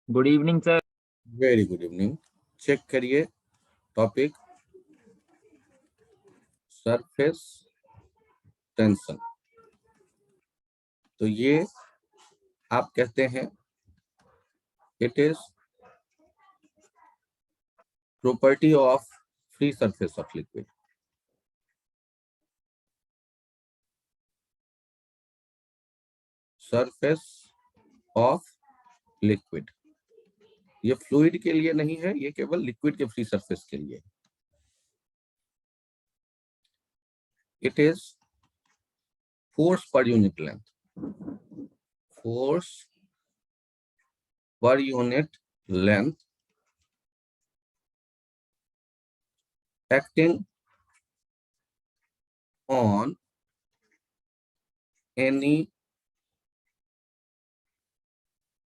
Good evening sir. Very good evening. Check करिए topic surface tension. तो ये आप कहते हैं it is property of free surface of liquid. Surface of liquid, ये फ्लूइड के लिए नहीं है, ये केवल लिक्विड के फ्री सरफेस के लिए। It is force per unit length, force per unit length acting on any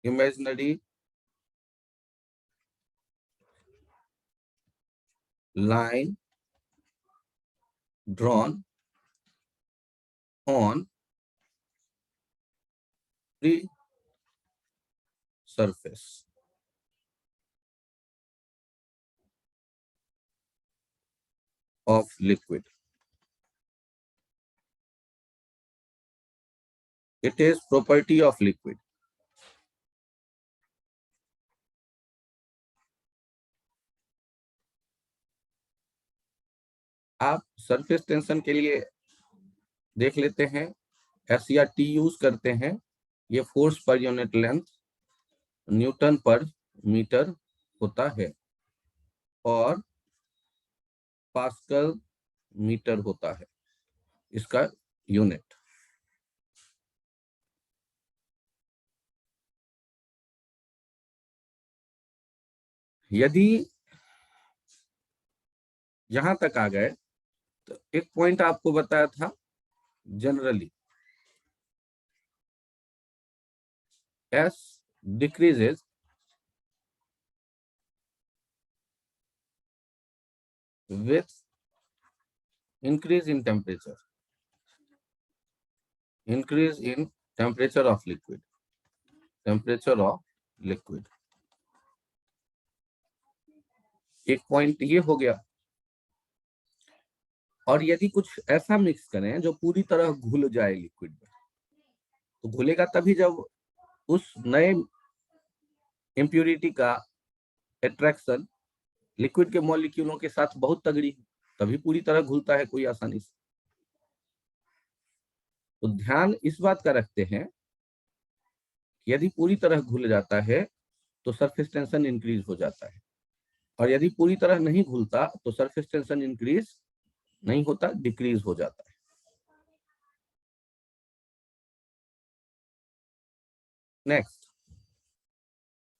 imaginary line drawn on free surface of liquid. It is property of liquid. आप सरफेस टेंशन के लिए देख लेते हैं, SCRT use करते हैं। ये force per unit length Newton पर मीटर होता है और पास्कल मीटर होता है इसका यूनिट। यदि यहां तक आ गए तो एक पॉइंट आपको बताया था, generally S decreases with increase in temperature, increase in temperature of liquid, temperature of liquid। एक पॉइंट ये हो गया। और यदि कुछ ऐसा मिक्स करें जो पूरी तरह घुल जाए लिक्विड में, तो घुलेगा तभी जब उस नए इम्प्यूरिटी का अट्रैक्शन लिक्विड के मॉलिक्यूलों के साथ बहुत तगड़ी, तभी पूरी तरह घुलता है कोई आसानी से। तो ध्यान इस बात का रखते हैं, यदि पूरी तरह घुल जाता है तो सरफेस टेंशन इंक्रीज हो जाता है, और यदि पूरी तरह नहीं घुलता तो सरफेस टेंशन इंक्रीज नहीं होता, डिक्रीज हो जाता है। नेक्स्ट,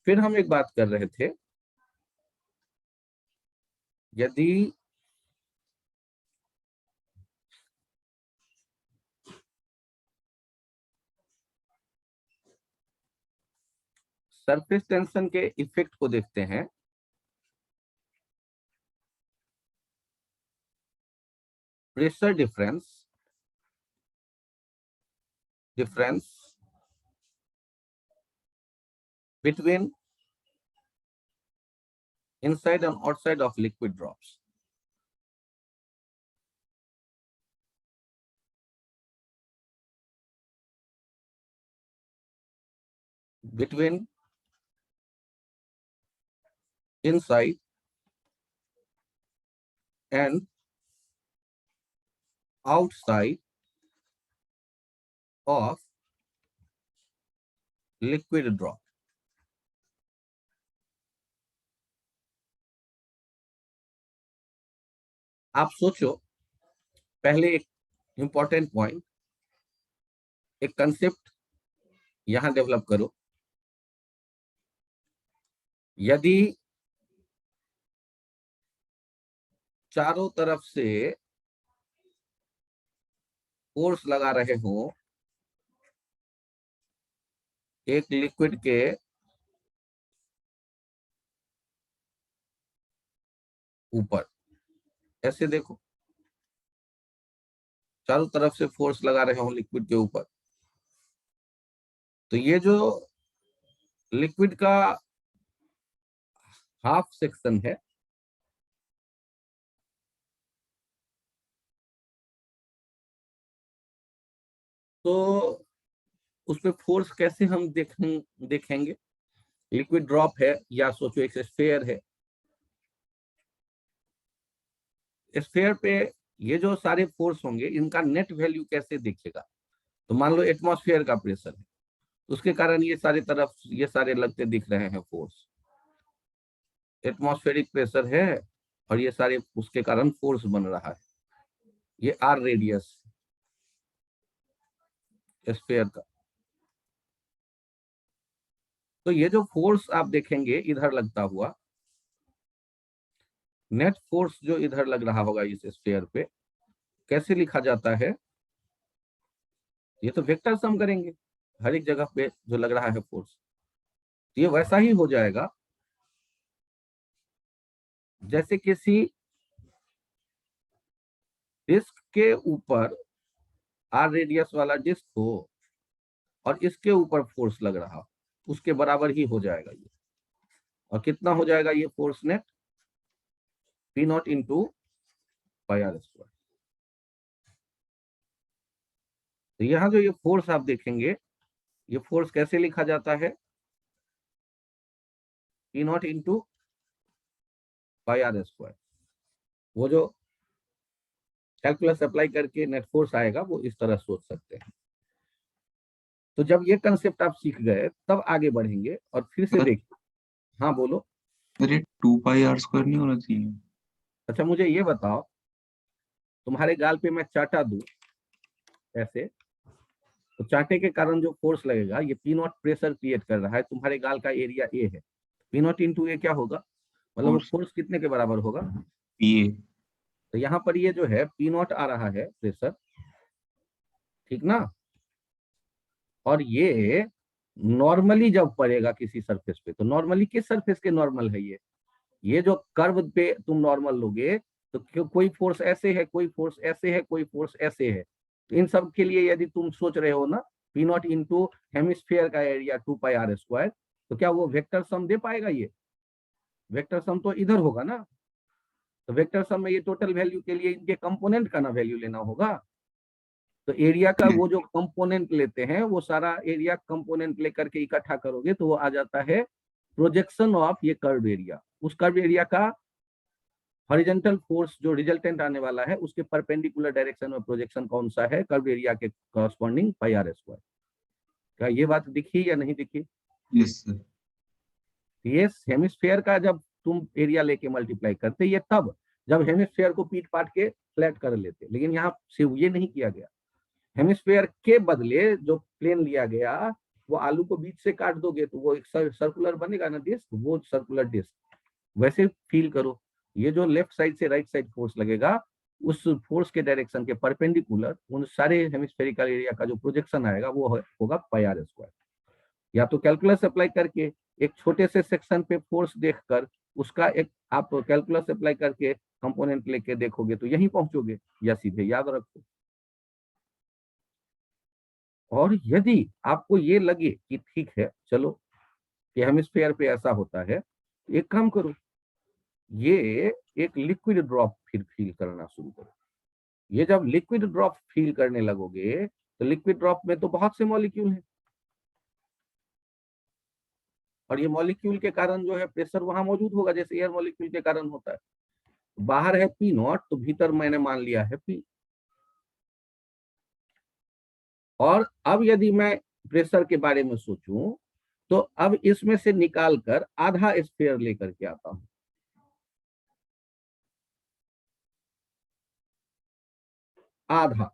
फिर हम एक बात कर रहे थे, यदि सरफेस टेंशन के इफेक्ट को देखते हैं, pressure difference between inside and outside of liquid drops, between inside and outside of liquid drop। आप सोचो, पहले एक इंपॉर्टेंट पॉइंट, एक कंसेप्ट यहां डेवलप करो। यदि चारों तरफ से फोर्स लगा रहे हो एक लिक्विड के ऊपर, ऐसे देखो, चारों तरफ से फोर्स लगा रहे हो लिक्विड के ऊपर, तो ये जो लिक्विड का हाफ सेक्शन है, तो उसपे फोर्स कैसे हम देखेंगे? लिक्विड ड्रॉप है या सोचो एक स्फीयर है, स्फीयर पे ये जो सारे फोर्स होंगे इनका नेट वैल्यू कैसे दिखेगा? तो मान लो एटमॉस्फेयर का प्रेशर है, उसके कारण ये सारे तरफ ये सारे लगते दिख रहे हैं फोर्स, एटमॉस्फेरिक प्रेशर है और ये सारे उसके कारण फोर्स बन रहा है, ये आर रेडियस स्फीयर का। तो ये जो फोर्स आप देखेंगे इधर लगता हुआ, नेट फोर्स जो इधर लग रहा होगा इस स्फीयर पे, कैसे लिखा जाता है? ये तो वेक्टर सम करेंगे हर एक जगह पे जो लग रहा है फोर्स, ये वैसा ही हो जाएगा जैसे किसी डिस्क के ऊपर आर रेडियस वाला डिस्क हो और इसके ऊपर फोर्स लग रहा हो, उसके बराबर ही हो जाएगा ये। और कितना हो जाएगा ये force net? P naught into pi R square. तो यहाँ जो ये फोर्स आप देखेंगे, ये फोर्स कैसे लिखा जाता है? P naught into pi R square. वो जो कैलकुलस अप्लाई करके नेट फोर्स आएगा वो इस तरह सोच सकते हैं। तो जब ये कंसेप्ट आप सीख गए तब आगे बढ़ेंगे और फिर से देखिए। हाँ बोलो। अरे 2 पाई r² नहीं होना चाहिए? अच्छा मुझे ये बताओ, तुम्हारे गाल पे मैं चाटा दूं ऐसे, तो चाटे के कारण जो फोर्स लगेगा, ये पी नॉट प्रेशर क्रिएट कर रहा है, तुम्हारे गाल का एरिया ए है, पी नॉट इंटू ए क्या होगा? मतलब वो फोर्स कितने के बराबर होगा? पीए। तो यहाँ पर ये जो है पी नॉट आ रहा है प्रेशर, ठीक ना? और ये नॉर्मली जब पड़ेगा किसी सरफेस पे, तो नॉर्मली किस सरफेस के नॉर्मल है ये जो कर्व पे तुम नॉर्मल लोगे, तो कोई फोर्स ऐसे है, कोई फोर्स ऐसे है, कोई फोर्स ऐसे है, तो इन सब के लिए यदि तुम सोच रहे हो ना पी नॉट इंटू हेमिस्फीयर का एरिया 2 पाई r², तो क्या वो वेक्टर सम दे पाएगा? ये वेक्टर सम तो इधर होगा ना, तो वेक्टर सम में ये टोटल वैल्यू के लिए इनके कंपोनेंट का ना वैल्यू लेना होगा। तो एरिया का वो जो कंपोनेंट लेते हैं, वो सारा एरिया कंपोनेंट लेकर के इकट्ठा करोगे तो वो आ जाता है प्रोजेक्शन ऑफ ये कर्व एरिया। उस कर्व एरिया का हॉरिजॉन्टल फोर्स जो रिजल्टेंट आने वाला है उसके परपेंडिकुलर डायरेक्शन में प्रोजेक्शन कौन सा है? कर्व एरिया के कॉरस्पॉन्डिंग पाई r²। क्या ये बात दिखी या नहीं दिखी? Yes sir. ये हेमिस्फेयर का जब तुम एरिया लेके मल्टीप्लाई करते, ये तब जब हेमिस्फेयर को पीट पाट के फ्लैट कर लेते, लेकिन यहाँ से ये नहीं किया गया। हेमिस्फेयर के बदले जो प्लेन लिया गया, वो आलू को बीच से काट दोगे तो वो एक सर्कुलर बनेगा ना डिस्क, वो सर्कुलर डिस्क वैसे फील करो। ये जो लेफ्ट साइड से राइट साइड फोर्स लगेगा, उस फोर्स के डायरेक्शन के परपेंडिकुलर उन सारे हेमिस्फेरिकल एरिया का जो प्रोजेक्शन आएगा वो होगा पाई r²। या तो कैलकुलस अप्लाई करके एक छोटे से सेक्शन पे फोर्स देखकर उसका एक आप कैलकुलस अप्लाई करके कंपोनेंट लेके देखोगे तो यहीं पहुंचोगे, या सीधे याद रखो। और यदि आपको ये लगे कि ठीक है चलो कि हेमिस्फीयर पे ऐसा होता है, एक काम करो, ये एक लिक्विड ड्रॉप फिर फील करना शुरू करो। ये जब लिक्विड ड्रॉप फील करने लगोगे तो लिक्विड ड्रॉप में तो बहुत से मॉलिक्यूल हैं, और ये मॉलिक्यूल के कारण जो है प्रेशर वहां मौजूद होगा जैसे एयर मॉलिक्यूल के कारण होता है। बाहर है पी नॉट, तो भीतर मैंने मान लिया है पी। और अब यदि मैं प्रेशर के बारे में सोचूं, तो अब इसमें से निकाल कर आधा स्फीयर लेकर के आता हूं, आधा।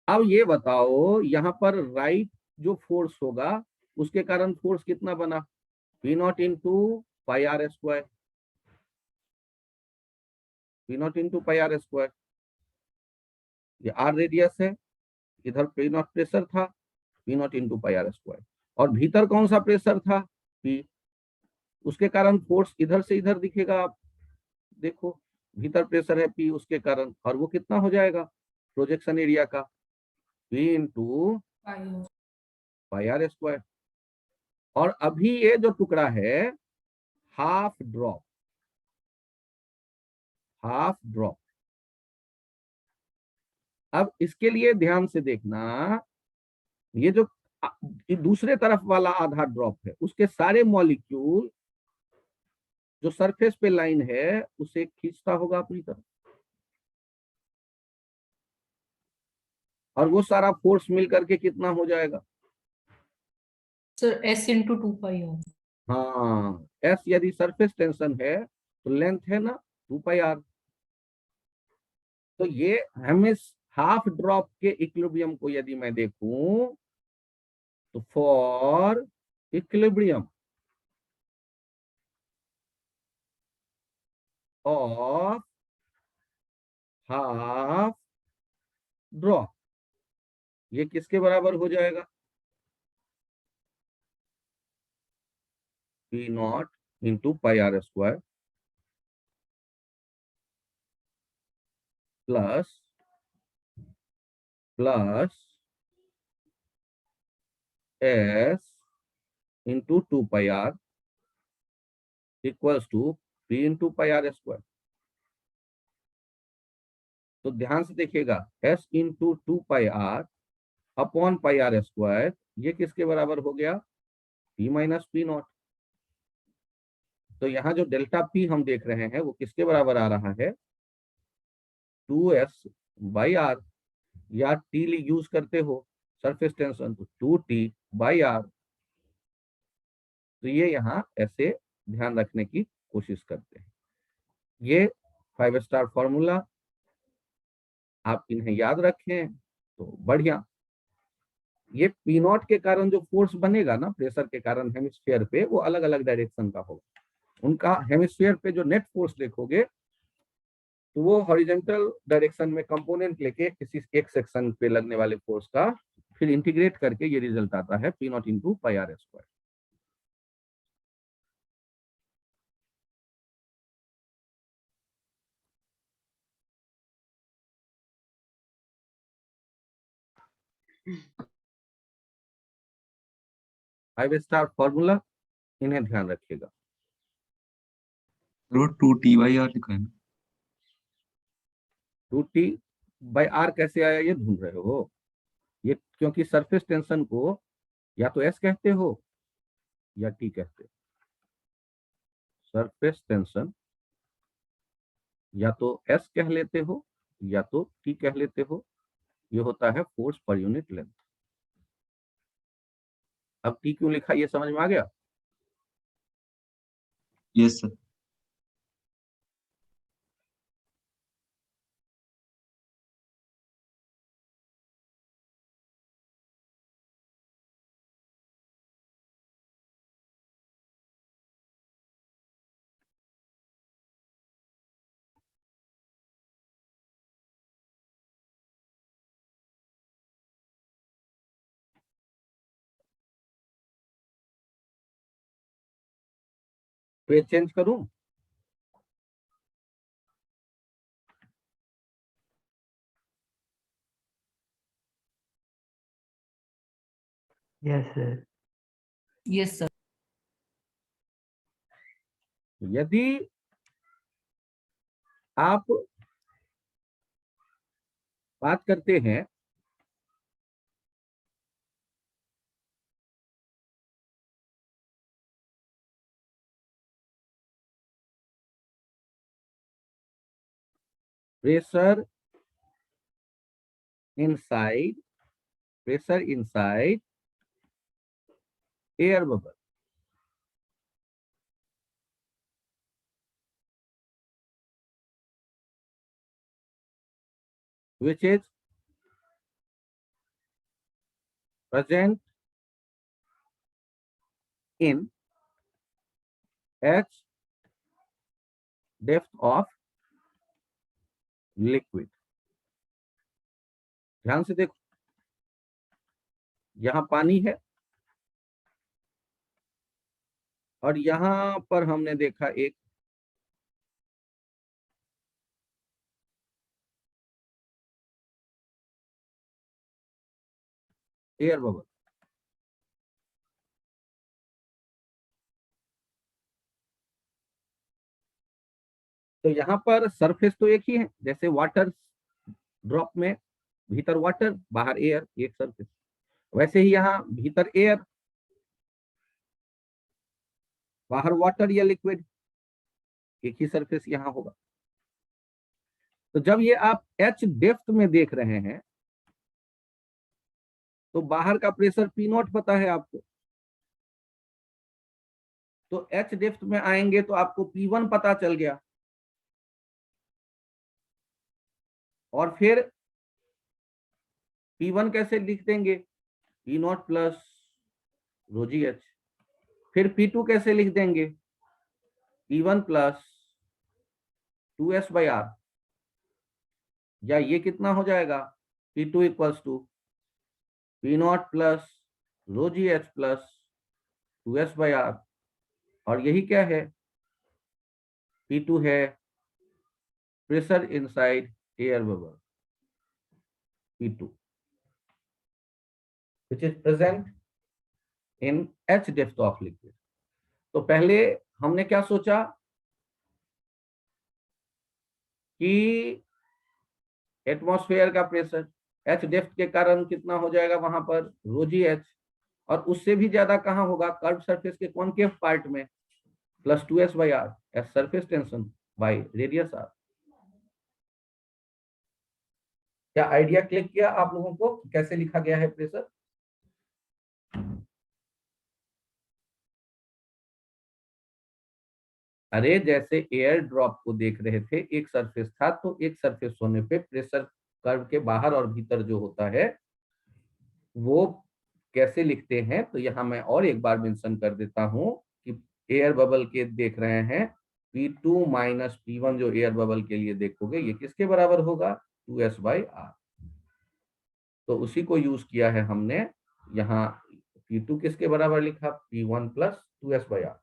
अब ये बताओ यहाँ पर राइट जो फोर्स होगा उसके कारण फोर्स कितना बना? पी नॉट इंटू पाई r², पी नॉट इंटू पाई r²। ये आर रेडियस है, इधर पी नॉट प्रेशर था, पी नॉट इंटू पाई r²। और भीतर कौन सा प्रेशर था? पी। उसके कारण फोर्स इधर से इधर दिखेगा, आप देखो भीतर प्रेशर है पी, उसके कारण, और वो कितना हो जाएगा प्रोजेक्शन एरिया का? पी इंटू पाई r²। और अभी ये जो टुकड़ा है हाफ ड्रॉप, हाफ ड्रॉप। अब इसके लिए ध्यान से देखना, ये जो ये दूसरे तरफ वाला आधा ड्रॉप है, उसके सारे मॉलिक्यूल जो सरफेस पे लाइन है उसे खींचता होगा अपनी तरफ, और वो सारा फोर्स मिल करके कितना हो जाएगा? Sir S into 2 pi R. हाँ, एस यदि सरफेस टेंशन है तो लेंथ है ना 2 पाई आर। तो ये हमें हाफ ड्रॉप के इक्विलिब्रियम को यदि मैं देखूं तो for equilibrium of half drop, ये किसके बराबर हो जाएगा? P naught into pi R square plus plus S into 2 pi R equals to P into pi R square. तो ध्यान से देखिएगा, S into 2 pi R upon pi R square, ये किसके बराबर हो गया? P minus P naught. तो यहाँ जो डेल्टा पी हम देख रहे हैं वो किसके बराबर आ रहा है? 2s/r, या टी यूज करते हो सरफेस टेंशन तो 2t/r। तो ये यहाँ ऐसे ध्यान रखने की कोशिश करते हैं। ये 5 स्टार फॉर्मूला, आप इन्हें याद रखें तो बढ़िया। ये पी नॉट के कारण जो फोर्स बनेगा ना प्रेशर के कारण हेमिस्फीयर पे, वो अलग अलग डायरेक्शन का होगा। उनका हेमिस्फीयर पे जो नेट फोर्स देखोगे तो वो हॉरिजॉन्टल डायरेक्शन में कंपोनेंट लेके किसी एक सेक्शन पे लगने वाले फोर्स का फिर इंटीग्रेट करके ये रिजल्ट आता है P naught into pi R square. Five star formula, इन्हें ध्यान रखिएगा। वो 2t/r लिखा है ना। 2t/r कैसे आया ये ढूंढ रहे हो? ये क्योंकि सरफेस टेंशन को या तो एस कहते हो या टी कहते हो। सरफेस टेंशन या तो एस कह लेते हो या तो टी कह लेते हो। ये होता है फोर्स पर यूनिट लेंथ। अब टी क्यों लिखा ये समझ में आ गया? Yes sir. पेज चेंज करूं? Yes sir. Yes sir. यदि आप बात करते हैं pressure inside, pressure inside air bubble, which is present in h depth of liquid। ध्यान से देखो, यहां पानी है और यहां पर हमने देखा एक एयर बबल। तो यहाँ पर सरफेस तो एक ही है, जैसे वाटर ड्रॉप में भीतर वाटर बाहर एयर, एक सरफेस, वैसे ही यहाँ भीतर एयर बाहर वाटर या लिक्विड, एक ही सरफेस यहाँ होगा। तो जब ये आप एच डेप्थ में देख रहे हैं तो बाहर का प्रेशर पी नॉट पता है आपको, तो एच डेप्थ में आएंगे तो आपको P1 पता चल गया, और फिर P1 कैसे लिख देंगे, P naught plus rho g H. फिर P2 कैसे लिख देंगे, P1 plus 2s by are, या ये कितना हो जाएगा, P2 equals to P naught plus rho g h plus 2s by R, और यही क्या है, P2 है pressure inside air bubble, P2 which is present in H depth of liquid। तो पहले हमने क्या सोचा कि एटमॉस्फेयर का प्रेशर H डेप्थ के कारण कितना हो जाएगा वहां पर रो जी एच, और उससे भी ज्यादा कहाँ होगा, कर्व सरफेस के कॉनकेव पार्ट में, plus 2s by R as surface tension by radius R. क्या आइडिया क्लिक किया आप लोगों को कैसे लिखा गया है प्रेशर? अरे जैसे एयर ड्रॉप को देख रहे थे, एक सरफेस था, तो एक सरफेस होने पे प्रेशर कर्व के बाहर और भीतर जो होता है वो कैसे लिखते हैं, तो यहाँ मैं और एक बार मेंशन कर देता हूं कि एयर बबल के देख रहे हैं P2 माइनस P1, जो एयर बबल के लिए देखोगे ये किसके बराबर होगा, 2s बाई आर। तो उसी को यूज किया है हमने, यहाँ P2 किसके बराबर लिखा, P1 plus 2s by are.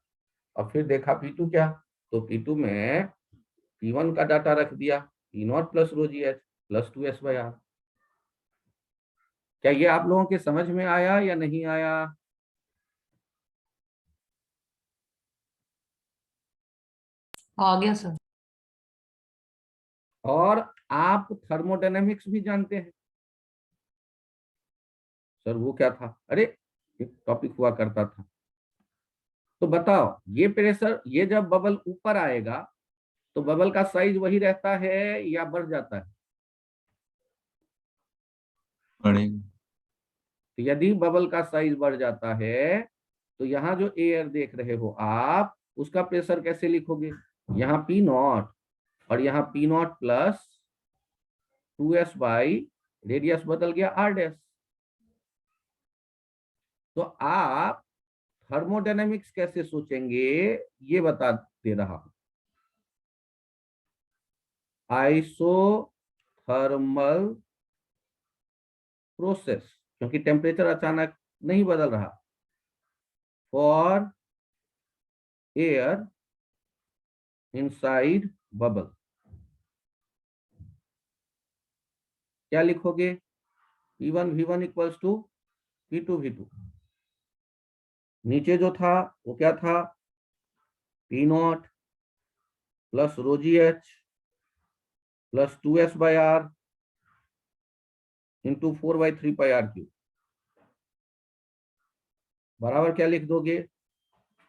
अब फिर देखा P2 क्या, तो P2 में P1 का डाटा रख दिया, P naught plus rho g h plus 2s by R. क्या ये आप लोगों के समझ में आया या नहीं आया? आ गया सर। और आप थर्मोडायनेमिक्स भी जानते हैं? सर वो क्या था, अरे एक टॉपिक हुआ करता था। तो बताओ, ये प्रेशर, ये जब बबल ऊपर आएगा तो बबल का साइज वही रहता है या बढ़ जाता है? बढ़ेगा। तो यदि बबल का साइज बढ़ जाता है तो यहाँ जो एयर देख रहे हो आप, उसका प्रेशर कैसे लिखोगे, यहाँ पी नॉट और यहाँ P not plus 2s by radius बदल गया आर डैश। तो आप थर्मोडायनेमिक्स कैसे सोचेंगे ये बता दे रहा हूं। आइसोथर्मल प्रोसेस, क्योंकि टेम्परेचर अचानक नहीं बदल रहा, फॉर एयर इनसाइड बबल, क्या लिखोगे, P1 V1 equals to P2 V2। नीचे जो था वो क्या था, P naught plus rho g h plus 2s by R into 4/3 pi R cube, बराबर क्या लिख दोगे,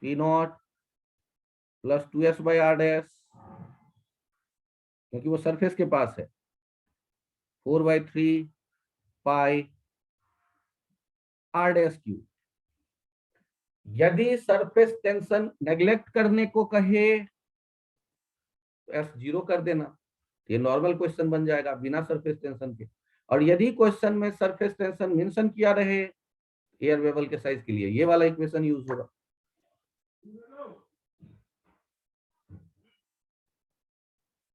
P naught plus 2s by R dash, क्योंकि वो सरफेस के पास है, 4/3 पाई आर डैश क्यूब। यदि सरफेस टेंशन नेग्लेक्ट करने को कहे तो S 0 कर देना, ये नॉर्मल क्वेश्चन बन जाएगा बिना सरफेस टेंशन के। और यदि क्वेश्चन में सरफेस टेंशन मेंशन किया रहे एयर वेबल के साइज के लिए, ये वाला इक्वेशन यूज होगा।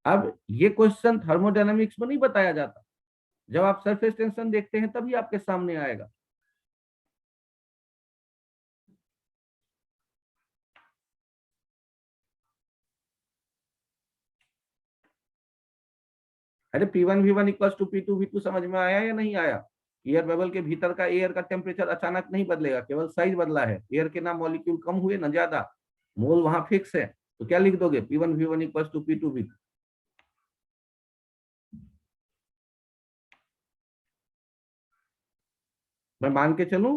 अब ये क्वेश्चन थर्मोडायनामिक्स में नहीं बताया जाता, जब आप सरफेस टेंशन देखते हैं तभी आपके सामने आएगा। अरे P1 V1 equals to P2 V2 समझ में आया या नहीं आया? एयर बबल के भीतर का एयर का टेम्परेचर अचानक नहीं बदलेगा, केवल साइज बदला है, एयर के ना मॉलिक्यूल कम हुए ना ज्यादा, मोल वहां फिक्स है। तो क्या लिख दोगे, P1 V1 equals to P2 V2। मैं मान के चलूं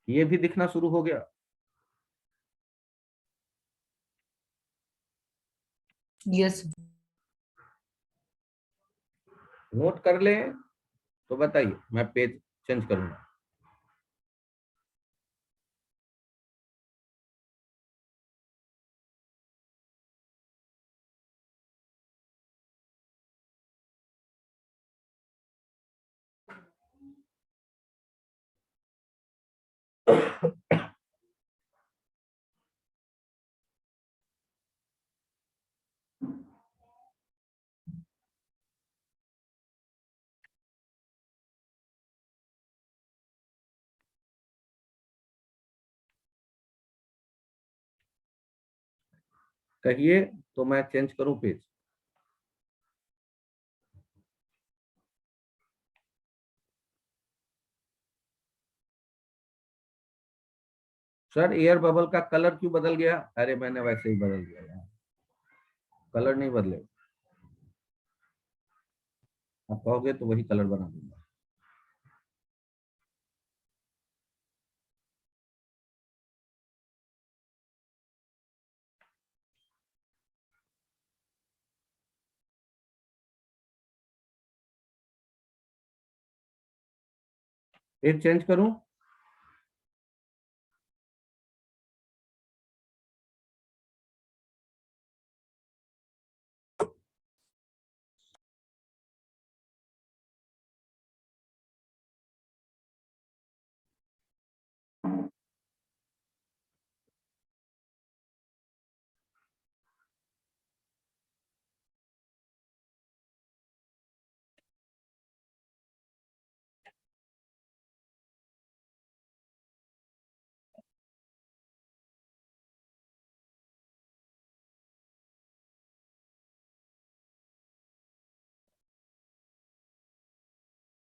ये भी दिखना शुरू हो गया। Yes. नोट कर लें तो बताइए, मैं पेज चेंज करूंगा। कहिए तो मैं चेंज करूं पेज। सर एयर बबल का कलर क्यों बदल गया? अरे मैंने वैसे ही बदल दिया यार, कलर नहीं बदले। आप कहोगे तो वही कलर बना दूंगा। पेज चेंज करूं?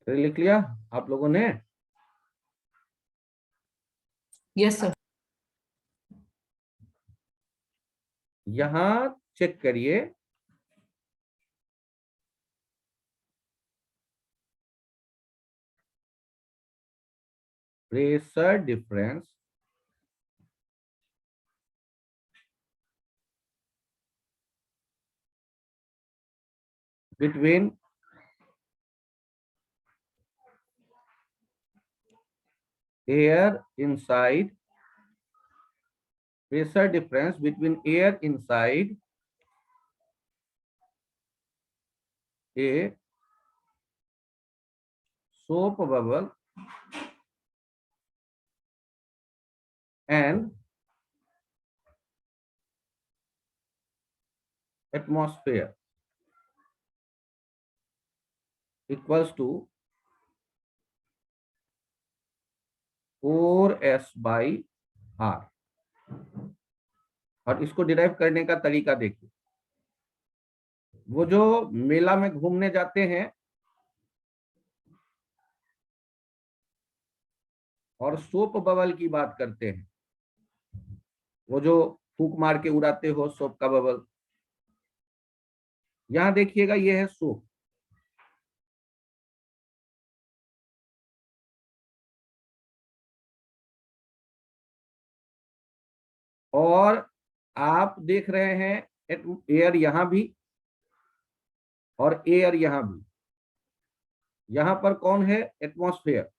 लिख लिया आप लोगों ने? Yes, sir. यहां चेक करिए, pressure difference between air inside, pressure difference between air inside a soap bubble and atmosphere equals to 4s/r। और इसको डिराइव करने का तरीका देखिए। वो जो मेला में घूमने जाते हैं और सोप बबल की बात करते हैं, वो जो फूक मार के उड़ाते हो सोप का बबल, यहां देखिएगा ये है सोप। और आप देख रहे हैं एयर यहां भी और एयर यहां भी। यहां पर कौन है? एटमॉस्फेयर।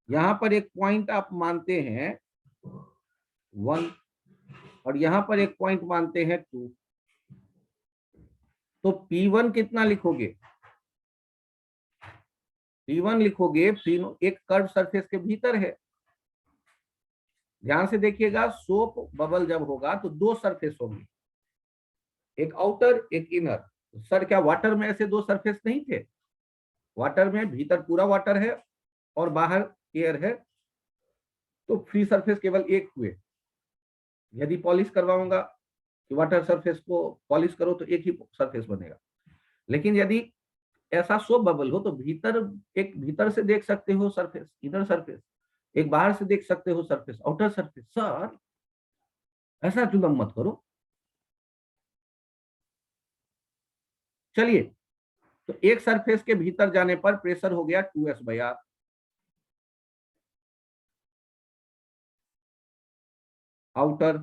यहां पर एक पॉइंट आप मानते हैं 1 और यहां पर एक पॉइंट मानते हैं 2। तो P1 कितना लिखोगे? P1 लिखोगे, P एक कर्व सरफेस के भीतर है। ध्यान से देखिएगा, सोप बबल जब होगा तो दो सरफेस होंगी, एक आउटर एक इनर। सर क्या वाटर में ऐसे दो सरफेस नहीं थे? वाटर में भीतर पूरा वाटर है और बाहर एयर है, तो फ्री सरफेस केवल एक हुए। यदि पॉलिश करवाऊंगा कि वाटर सरफेस को पॉलिश करो तो एक ही सरफेस बनेगा। लेकिन यदि ऐसा सोप बबल हो तो भीतर से देख सकते हो सरफेस, इनर सरफेस, एक बाहर से देख सकते हो सरफेस, आउटर सरफेस। सर ऐसा जुलम मत करो। चलिए तो एक सरफेस के भीतर जाने पर प्रेशर हो गया 2s/r। Outer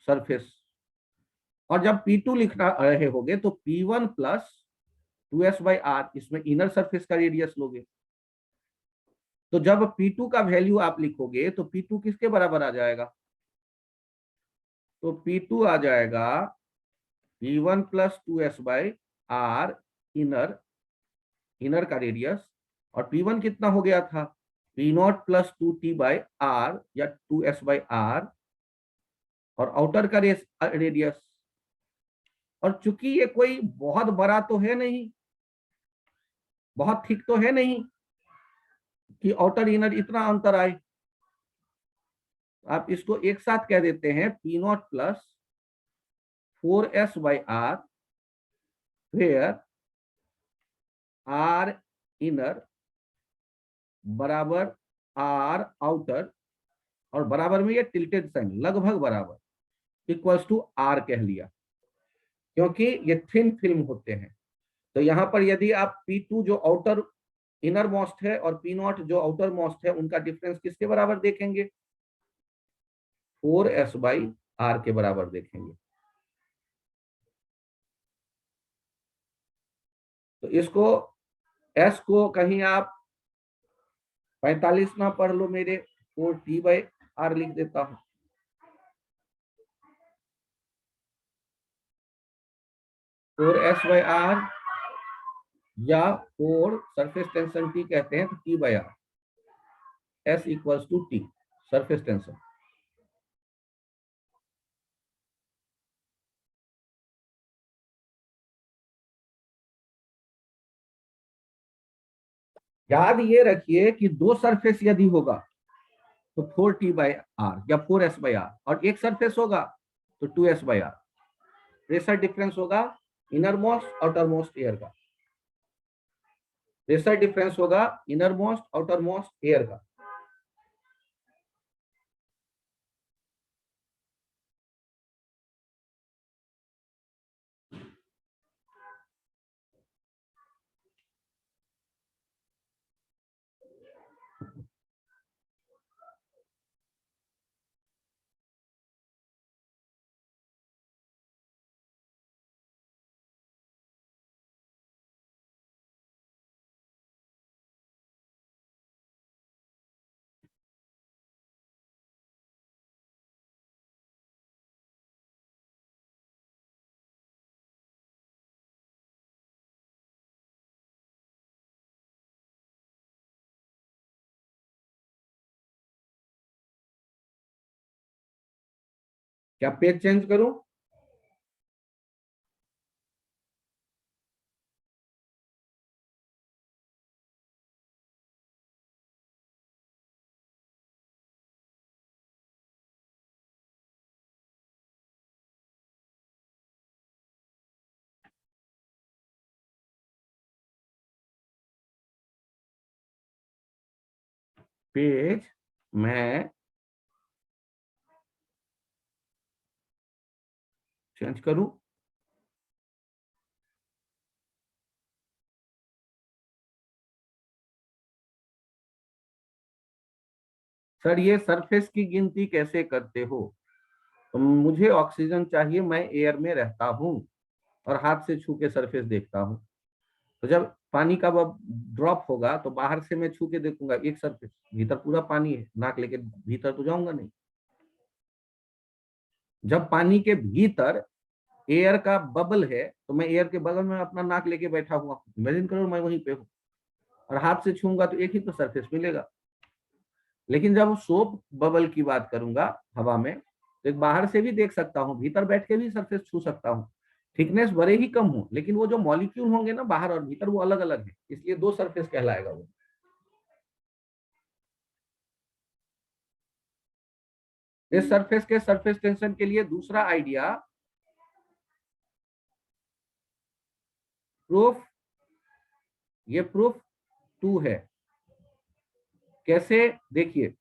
surface. और जब P2 लिखना रहे होगे तो P1 प्लस 2s/r, इसमें इनर सरफेस का रेडियस लोगे। तो जब P2 का वैल्यू आप लिखोगे तो P2 किसके बराबर आ जाएगा? तो P2 आ जाएगा P1 प्लस 2s/r इनर का रेडियस, और P1 कितना हो गया था? P0 प्लस 2t/r या 2s/r, और आउटर का रेडियस। और चूंकि ये कोई बहुत बड़ा तो है नहीं, बहुत थिक तो है नहीं कि आउटर इनर इतना अंतर आए, आप इसको एक साथ कह देते हैं P0 plus 4s/r, where r inner बराबर r आउटर, और बराबर में ये टिल्टेड साइन लगभग बराबर इक्वल्स टू r कह लिया, क्योंकि ये थिन फिल्म होते हैं। तो यहां पर यदि आप P2 जो आउटर इनर मोस्ट है और P0 जो आउटर मोस्ट है, उनका डिफरेंस किसके बराबर देखेंगे? 4s/r के बराबर देखेंगे। तो इसको s को कहीं आप 45 ना पढ़ लो मेरे, 4t/r लिख देता हूं। फोर s/r या 4 सरफेस टेंशन T कहते हैं तो t/r, s equals to T surface tension. याद ये रखिए कि दो सरफेस यदि होगा तो 4t/r या 4s/r, और एक सरफेस होगा तो 2s/r। प्रेशर डिफरेंस होगा inner most outer most air का, प्रेशर डिफरेंस होगा inner most outer most air का। क्या पेज चेंज करूं? पेज मैं चेंज करूं? सर ये सरफेस की गिनती कैसे करते हो? तो मुझे ऑक्सीजन चाहिए, मैं एयर में रहता हूं और हाथ से छू के सरफेस देखता हूं। तो जब पानी का ड्रॉप होगा तो बाहर से मैं छू के देखूंगा एक सरफेस, भीतर पूरा पानी है, नाक लेके भीतर तो जाऊंगा नहीं। जब पानी के भीतर एयर का बबल है तो मैं एयर के बगल में अपना नाक लेके बैठा हुआ हूं, इमेजिन करो मैं वहीं पे हूं, और हाथ से छूंगा तो एक ही तो सरफेस मिलेगा। लेकिन जब सोप बबल की बात करूंगा हवा में, तो एक बाहर से भी देख सकता हूं, भीतर बैठ के भी सरफेस छू सकता हूं। थिकनेस बड़े ही कम हो, लेकिन वो जो मॉलिक्यूल होंगे ना बाहर और भीतर, वो अलग अलग है, इसलिए दो सरफेस कहलाएगा वो। इस सरफेस के सरफेस टेंशन के लिए दूसरा आइडिया, प्रूफ, ये प्रूफ 2 है। कैसे? देखिए,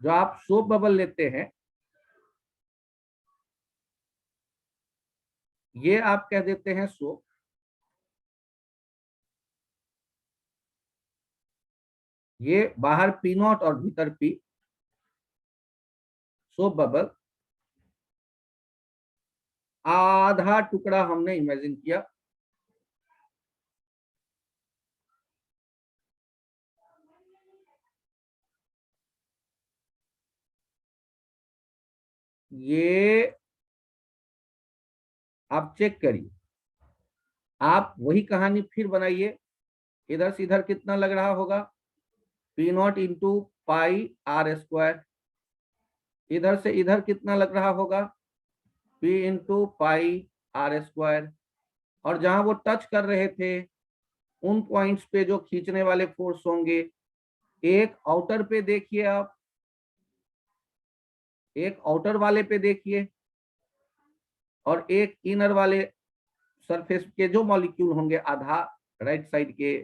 जो आप सोप बबल लेते हैं, ये आप कह देते हैं सोप, ये बाहर पी नॉट और भीतर पी, सोप बबल आधा टुकड़ा हमने इमेजिन किया, ये आप चेक करिए, आप वही कहानी फिर बनाइए। इधर से इधर कितना लग रहा होगा, P naught into pi R square. इधर से इधर कितना लग रहा होगा, P into pi R square. और जहां वो टच कर रहे थे उन पॉइंट्स पे जो खींचने वाले फोर्स होंगे, एक आउटर पे देखिए आप, एक आउटर वाले पे देखिए, और एक इनर वाले सरफेस के जो मॉलिक्यूल होंगे आधा राइट साइड के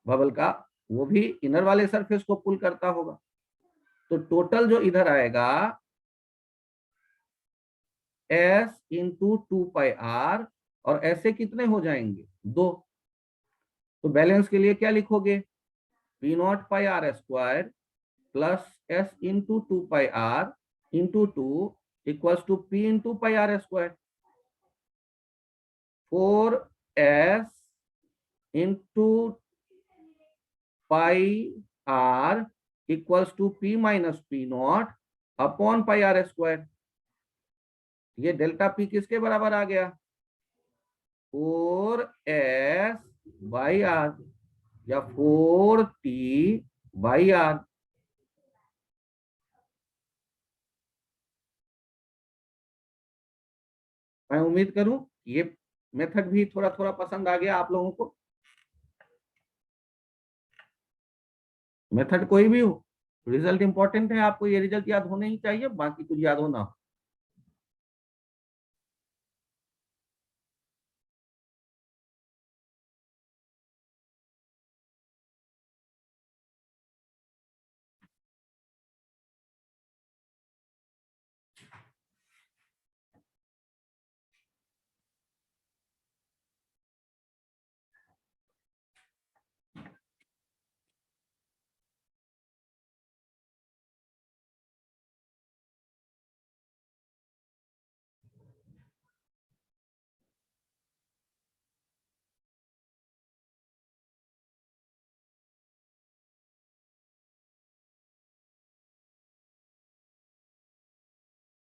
बबल का, वो भी इनर वाले सरफेस को पुल करता होगा। तो टोटल जो इधर आएगा S इंटू 2πr, और ऐसे कितने हो जाएंगे, 2। तो बैलेंस के लिए क्या लिखोगे, P naught pi R square plus S into 2πr into 2 equals to P into pi R square. 4s into pi R equals to P minus P naught upon pi R square. ये delta P किसके बराबर आ गया, 4s by are या 4t by are. मैं उम्मीद करूं ये method भी थोड़ा थोड़ा पसंद आ गया आप लोगों को। मेथड कोई भी हो, रिजल्ट इंपॉर्टेंट है, आपको ये रिजल्ट याद होने ही चाहिए, बाकी कुछ याद होना हो।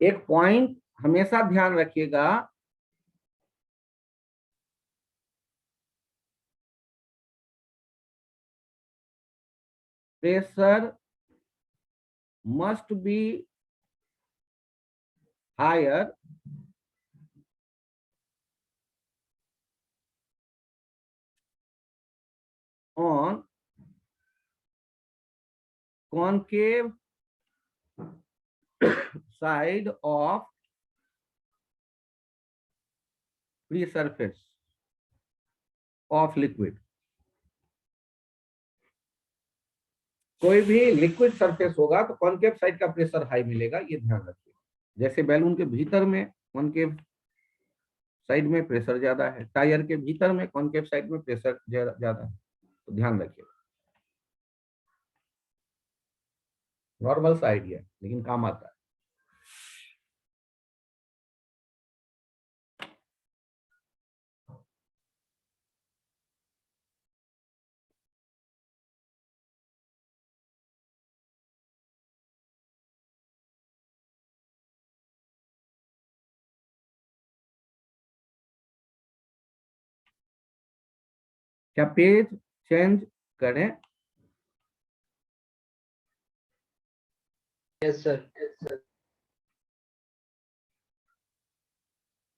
एक पॉइंट हमेशा ध्यान रखिएगा, pressure must be higher on concave side of free surface of liquid। कोई भी लिक्विड सरफेस होगा तो कॉनकेव साइड का प्रेशर हाई मिलेगा, ये ध्यान रखिए। जैसे बैलून के भीतर में कॉनकेव साइड में प्रेशर ज्यादा है, टायर के भीतर में कॉनकेव साइड में प्रेशर ज्यादा है, तो ध्यान रखिए। नॉर्मल सा आइडिया है लेकिन काम आता है। क्या पेज चेंज करें? Yes sir.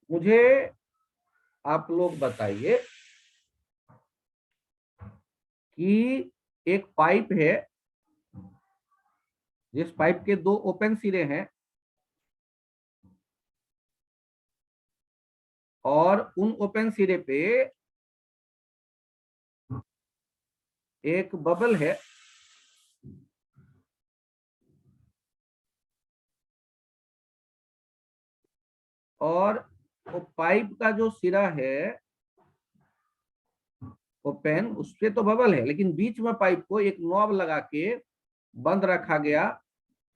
मुझे आप लोग बताइए कि एक पाइप है जिस पाइप के 2 ओपन सिरे हैं, और उन ओपन सिरे पे एक बबल है, और वो पाइप का जो सिरा है ओपन, उस पे तो बबल है, लेकिन बीच में पाइप को एक नॉब लगा के बंद रखा गया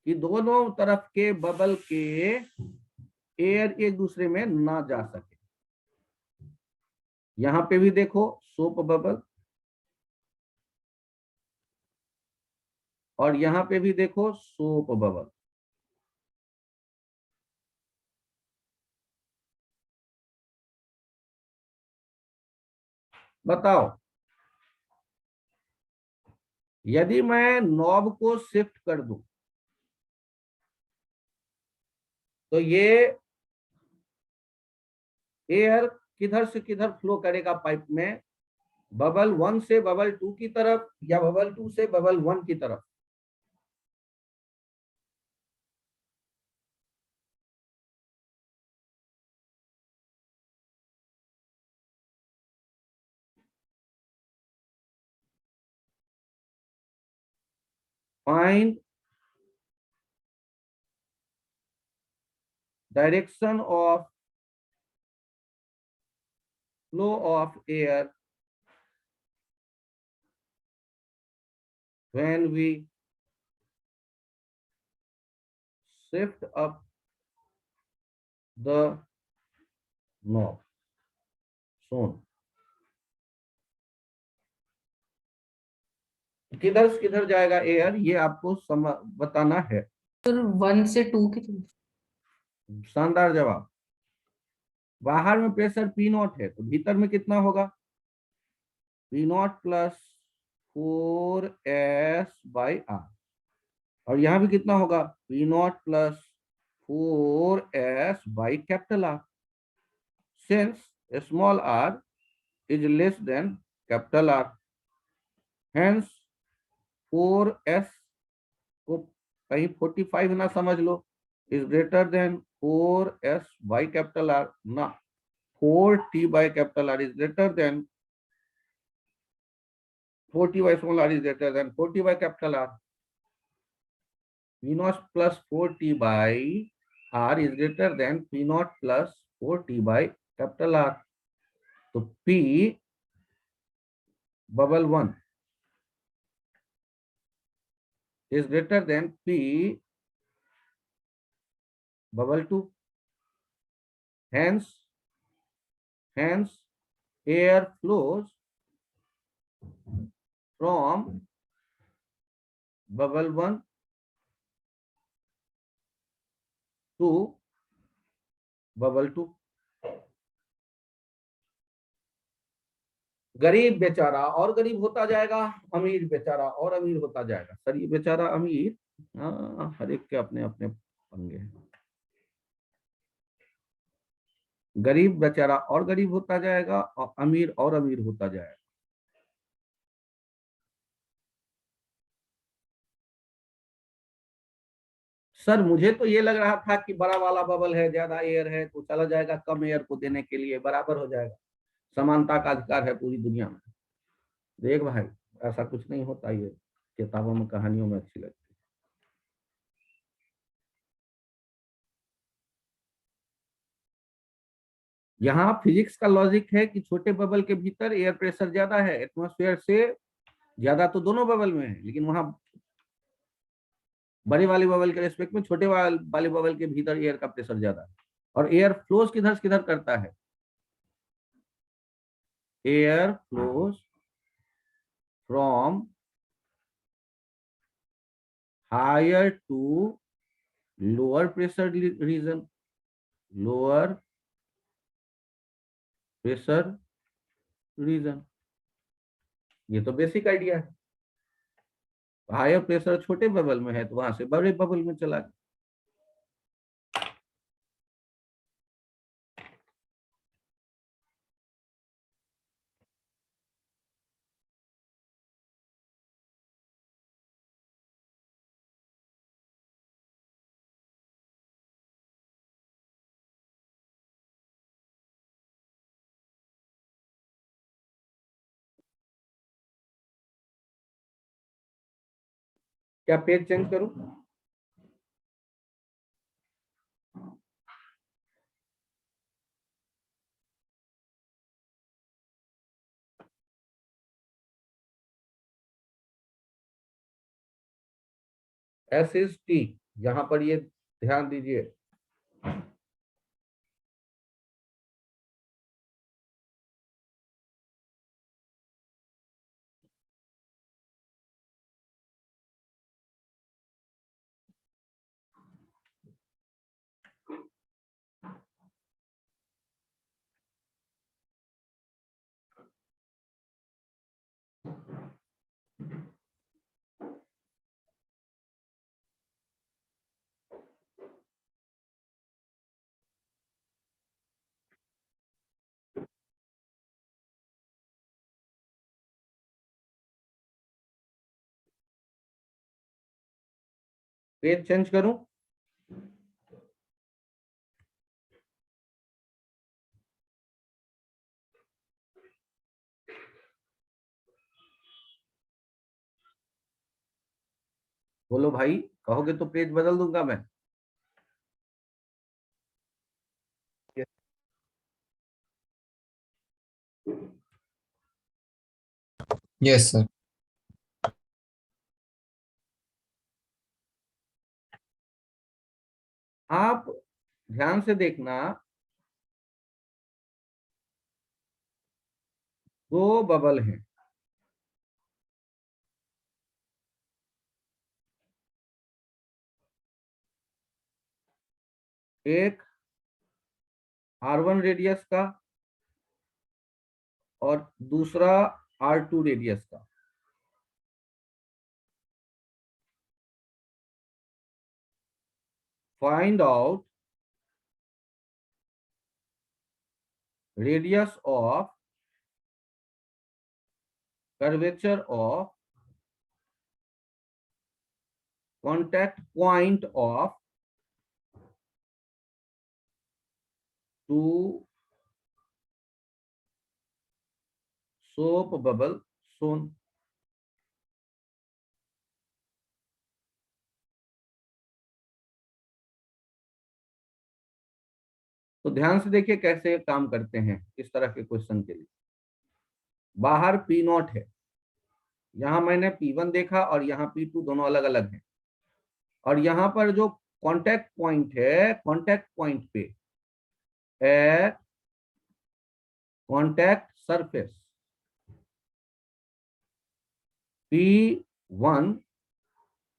कि दोनों तरफ के बबल के एयर एक दूसरे में ना जा सके। यहां पे भी देखो सोप बबल, और यहां पे भी देखो सोप बबल। बताओ, यदि मैं नॉब को शिफ्ट कर दूं तो ये एयर किधर से किधर फ्लो करेगा पाइप में? बबल 1 से बबल 2 की तरफ या बबल 2 से बबल 1 की तरफ? Find direction of flow of air when we shift up the knob shown। किधर से किधर जाएगा एयर, ये आपको बताना है। सर 1 से 2 की तरफ। शानदार जवाब। बाहर में प्रेशर पी नॉट है, तो भीतर में कितना होगा? P not plus 4s/r। और यहां भी कितना होगा? P not plus 4s/R। Since small r is less than capital R, hence 4s को कहीं 45 ना समझ लो, is greater than 4s/R ना, 4t/R is greater than 40/r is greater than 40/R। P naught plus 4t/R is greater than P naught plus 4t/R। तो P bubble 1 is greater than P bubble 2, hence air flows from bubble 1 to bubble 2। गरीब बेचारा और गरीब होता जाएगा, अमीर बेचारा और अमीर होता जाएगा। सर ये बेचारा अमीर, हर एक के अपने अपने पंगे हैं। गरीब बेचारा और गरीब होता जाएगा और अमीर और अमीर होता जाएगा। सर मुझे तो ये लग रहा था कि बड़ा वाला बबल है, ज्यादा एयर है तो चला जाएगा, कम एयर को देने के लिए बराबर हो जाएगा। समानता का अधिकार है पूरी दुनिया में। देख भाई, ऐसा कुछ नहीं होता, ये किताबों में कहानियों में अच्छी लगती है। यहाँ फिजिक्स का लॉजिक है कि छोटे बबल के भीतर एयर प्रेशर ज्यादा है, एटमॉस्फेयर से ज्यादा तो दोनों बबल में है, लेकिन वहां बड़े वाले बबल के रेस्पेक्ट में छोटे वाले बबल के भीतर एयर का प्रेशर ज्यादा है। और एयर फ्लोज किधर से किधर करता है? Air flows from higher to lower pressure region, lower pressure region. ये तो बेसिक आइडिया है। हायर प्रेशर छोटे बबल में है तो वहां से बड़े बबल में चला गया। क्या पेज चेंज करूं? S is T, यहां पर ये ध्यान दीजिए। पेज चेंज करूं? बोलो भाई, कहोगे तो पेज बदल दूंगा मैं। Yes sir. आप ध्यान से देखना, दो बबल हैं। एक R1 रेडियस का और दूसरा R2 रेडियस का। Find out radius of curvature of contact point of two soap bubble shown। तो ध्यान से देखिए कैसे काम करते हैं इस तरह के क्वेश्चन के लिए। बाहर P0 है, यहां मैंने P1 देखा और यहाँ P2 दोनों अलग अलग हैं। और यहाँ पर जो कांटेक्ट पॉइंट है, कांटेक्ट पॉइंट पे at contact surface P1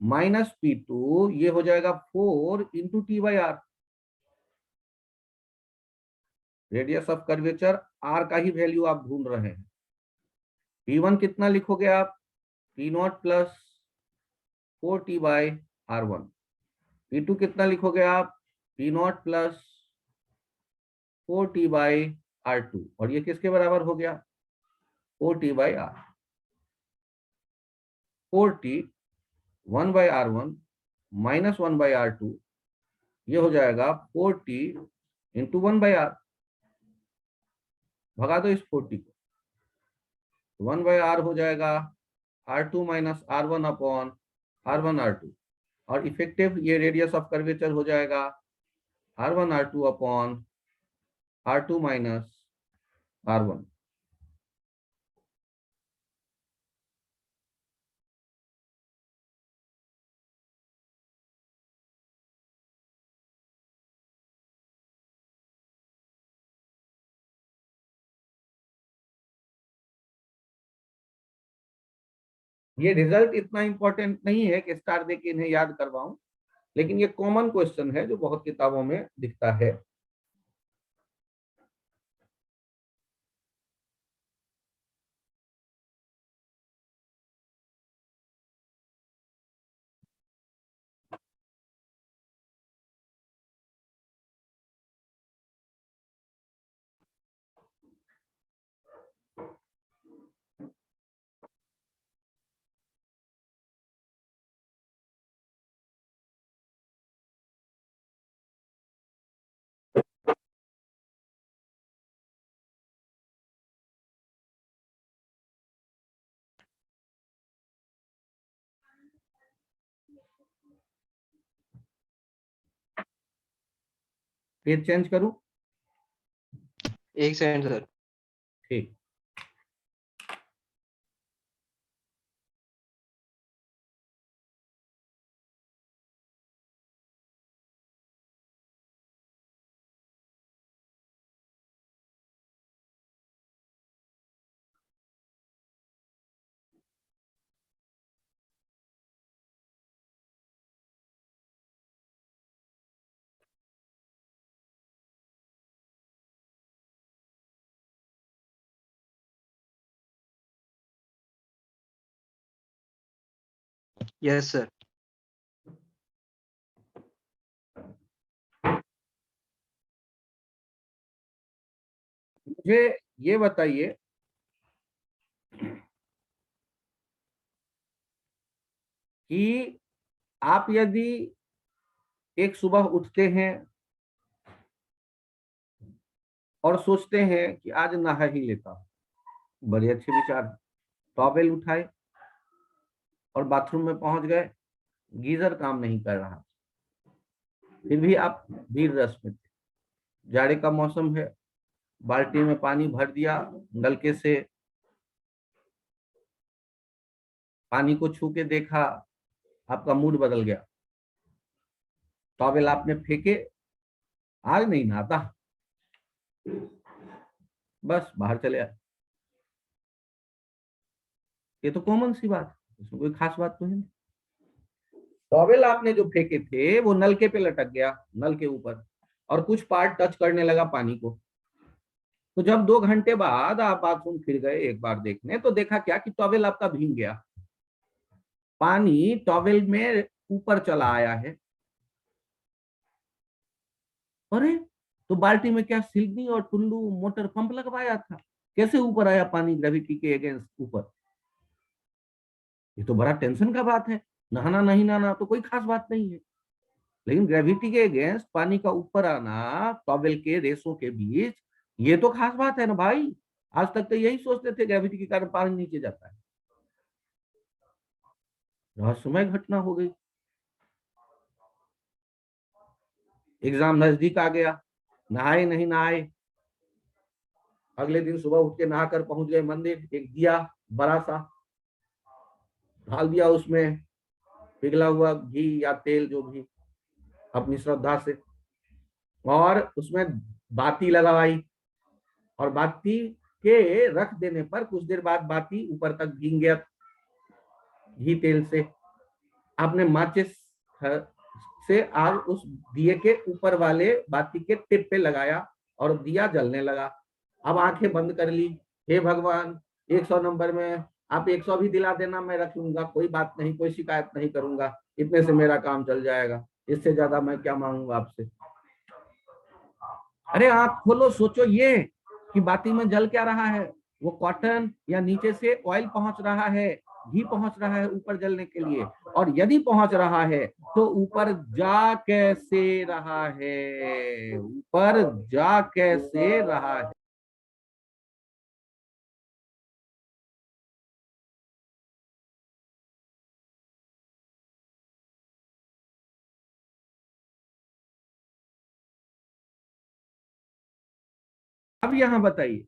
minus P2, ये हो जाएगा 4 into T/R। Radius of curvature R का ही वैल्यू आप ढूंढ रहे हैं। P1 कितना लिखोगे आप? P0 plus 4T/R1। P2 कितना लिखोगे आप? P0 plus 4T/R2। और ये किसके बराबर हो गया? 4T/R। 4T 1/R1 minus 1/R2, ये हो जाएगा 4T इंटू 1/R। भगा दो इस 4T को, 1/R हो जाएगा R2 minus R1 upon R1 R2। और इफेक्टिव ये रेडियस ऑफ कर्वेचर हो जाएगा R1 R2 upon R2 minus R1। ये रिजल्ट इतना इंपॉर्टेंट नहीं है कि स्टार देके इन्हें याद करवाऊं, लेकिन ये कॉमन क्वेश्चन है जो बहुत किताबों में दिखता है। पेज चेंज करूं? एक सेकंड सर। ठीक। Yes, sir. मुझे ये बताइए कि आप यदि एक सुबह उठते हैं और सोचते हैं कि आज नहा ही लेता हूं, बड़े अच्छे विचार, टॉवेल उठाए और बाथरूम में पहुंच गए, गीजर काम नहीं कर रहा, फिर भी आप वीर रस में थे, जाड़े का मौसम है, बाल्टी में पानी भर दिया, नलके से पानी को छू के देखा, आपका मूड बदल गया, टॉवेल आपने फेंके, आज नहीं नहाता, बस बाहर चले आए। ये तो कॉमन सी बात, इसमें कोई खास बात तो है नहीं। टॉवेल आपने जो फेंके थे वो नलके पे लटक गया, नल के ऊपर, और कुछ पार्ट टच करने लगा पानी को। तो जब 2 घंटे बाद आप बाथरूम फिर गए एक बार देखने, तो देखा क्या कि टॉवेल आपका भीग गया, पानी टॉवेल में ऊपर चला आया है। अरे, तो बाल्टी में क्या सिल्कनी और टुल्लू मोटर पंप लगवाया था? कैसे ऊपर आया पानी ग्रेविटी के अगेंस्ट ऊपर? ये तो बड़ा टेंशन का बात है। नहाना नहीं नहाना तो कोई खास बात नहीं है, लेकिन ग्रेविटी के अगेंस्ट पानी का ऊपर आना टॉवेल के रेसों के बीच, ये तो खास बात है ना भाई। आज तक तो यही सोचते थे ग्रेविटी के कारण पानी नीचे जाता है, रहस्यमय घटना हो गई। एग्जाम नजदीक आ गया, नहाए नहीं नहाए, अगले दिन सुबह उठ के नहाकर पहुंच गए मंदिर, एक दिया बड़ा सा डाल दिया, उसमें पिघला हुआ घी या तेल जो भी अपनी श्रद्धा से, और उसमें बाती लगाई, और बाती के रख देने पर कुछ देर बाद बाती ऊपर तक भीग गया घी तेल से। आपने माचिस से आग उस दिए के ऊपर वाले बाती के टिप पे लगाया और दिया जलने लगा। अब आंखें बंद कर ली, हे भगवान 100 नंबर में आप 100 भी दिला देना, मैं रख लूंगा, कोई बात नहीं, कोई शिकायत नहीं करूंगा, इतने से मेरा काम चल जाएगा, इससे ज्यादा मैं क्या मांगूंगा आपसे। अरे आंख खोलो, सोचो ये कि बाती में जल क्या रहा है, वो कॉटन या नीचे से ऑयल पहुंच रहा है, घी पहुंच रहा है ऊपर जलने के लिए, और यदि पहुंच रहा है तो ऊपर जा कैसे रहा है, ऊपर जा कैसे रहा है। अब यहां बताइए,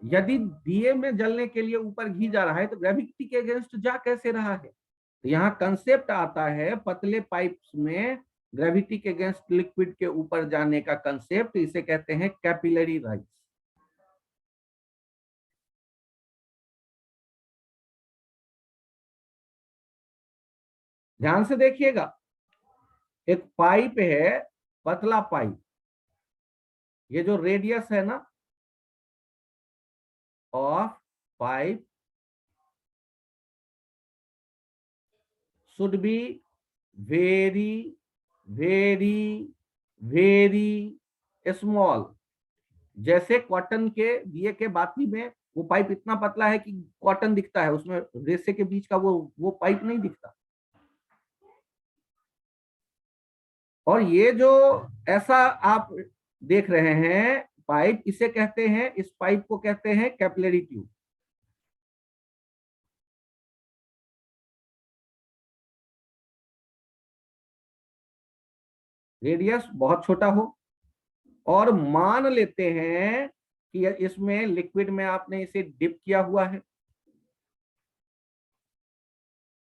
यदि दिए में जलने के लिए ऊपर घी जा रहा है तो ग्रेविटी के अगेंस्ट जा कैसे रहा है? तो यहाँ कंसेप्ट आता है पतले पाइप्स में ग्रेविटी के अगेंस्ट लिक्विड के ऊपर जाने का कंसेप्ट, इसे कहते हैं कैपिलरी राइज। ध्यान से देखिएगा, एक पाइप है, पतला पाइप, ये जो रेडियस है ना of pipe should be very very very small. जैसे कॉटन के दिए के बाती में वो पाइप इतना पतला है कि कॉटन दिखता है, उसमें रेसे के बीच का वो पाइप नहीं दिखता। और ये जो ऐसा आप देख रहे हैं पाइप, इसे कहते हैं, इस पाइप को कहते हैं कैपिलरी ट्यूब। रेडियस बहुत छोटा हो, और मान लेते हैं कि इसमें लिक्विड में आपने इसे डिप किया हुआ है,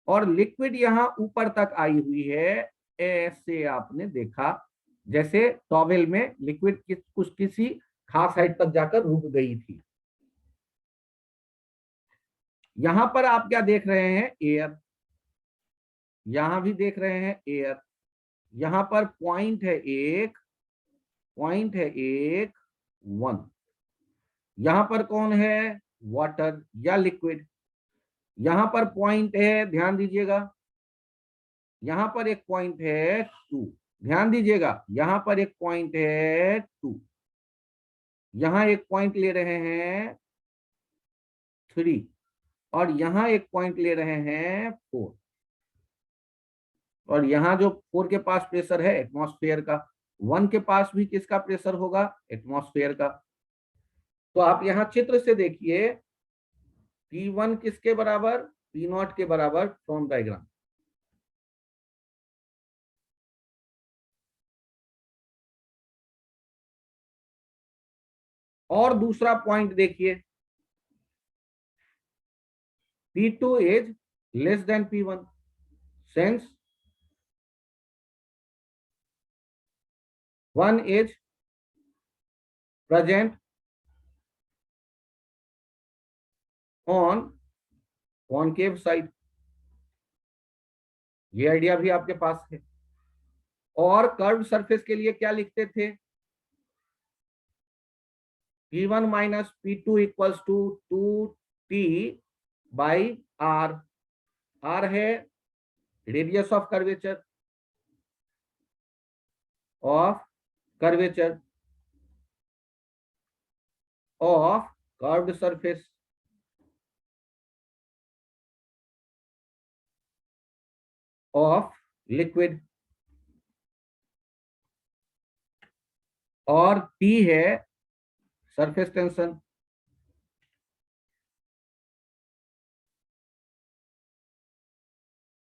और लिक्विड यहां ऊपर तक आई हुई है, ऐसे आपने देखा जैसे टॉवेल में लिक्विड कुछ किसी खास हाइट तक जाकर रुक गई थी। यहां पर आप क्या देख रहे हैं? एयर। यहां भी देख रहे हैं एयर। यहां पर पॉइंट है एक, पॉइंट है एक, 1। यहां पर कौन है? वाटर या लिक्विड। यहां पर पॉइंट है, ध्यान दीजिएगा, यहां पर एक पॉइंट है 2, ध्यान दीजिएगा, यहां पर एक पॉइंट है 2, यहां एक पॉइंट ले रहे हैं 3, और यहां एक पॉइंट ले रहे हैं 4, और यहां जो 4 के पास प्रेशर है एटमॉस्फेयर का, 1 के पास भी किसका प्रेशर होगा, एटमॉस्फेयर का। तो आप यहां चित्र से देखिए, P1 किसके बराबर, P0 के बराबर, फ्रॉम डायग्राम। और दूसरा पॉइंट देखिए, P2 is less than P1, since 1 is present on concave side। ये आइडिया भी आपके पास है। और कर्व सरफेस के लिए क्या लिखते थे, P1 minus P2 equals to 2T by R। R है radius of curvature of curved surface of liquid, और T है सरफेस टेंशन।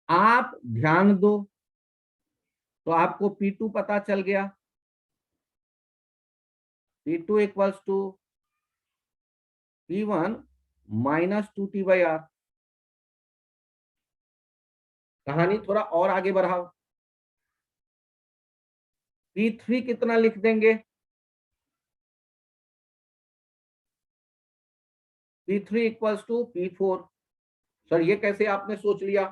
आप ध्यान दो तो आपको P2 पता चल गया, P2 equals to P1 minus 2T by R। कहानी थोड़ा और आगे बढ़ाओ, P3 कितना लिख देंगे, P3 equals to P4। Sir ये कैसे आपने सोच लिया,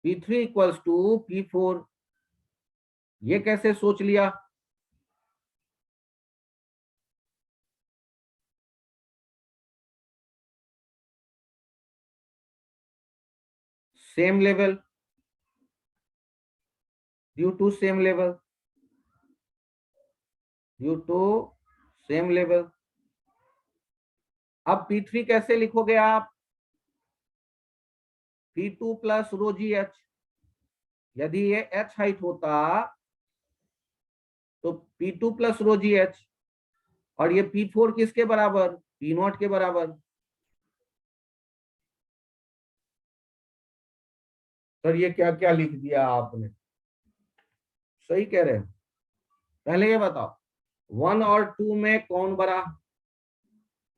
P3 इक्वल्स टू P4, ये कैसे सोच लिया, same level, due to same level. अब P3 कैसे लिखोगे आप, P2 plus rho g H. यदि ये H हाइट होता तो P2 plus rho g H, और ये P4 किसके बराबर, P0 के बराबर। सर ये क्या क्या लिख दिया आपने, सही कह रहे हैं। पहले ये बताओ 1 और 2 में कौन बड़ा,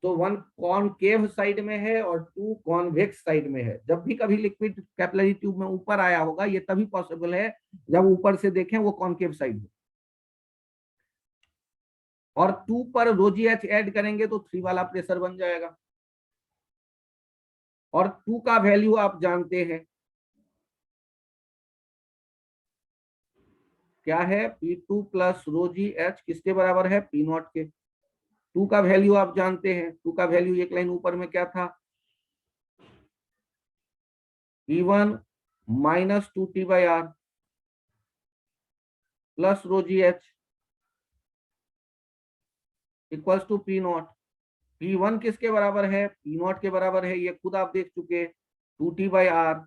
तो 1 कॉनकेव साइड में है और 2 कॉन्वेक्स साइड में है। जब भी कभी लिक्विड कैपिलरी ट्यूब में ऊपर आया होगा ये तभी पॉसिबल है जब ऊपर से देखें वो कॉनकेव साइड हो, और 2 पर रोजी एच ऐड करेंगे तो 3 वाला प्रेशर बन जाएगा। और 2 का वैल्यू आप जानते हैं क्या है, P2 प्लस रोजी एच किसके बराबर है, P0 के। 2 का वैल्यू आप जानते हैं, 2 का वैल्यू एक लाइन ऊपर में क्या था, P1 minus 2T by R plus rho g H equals to P0। P1 किसके बराबर है, P0 के बराबर है, ये खुद आप देख चुके, 2T by R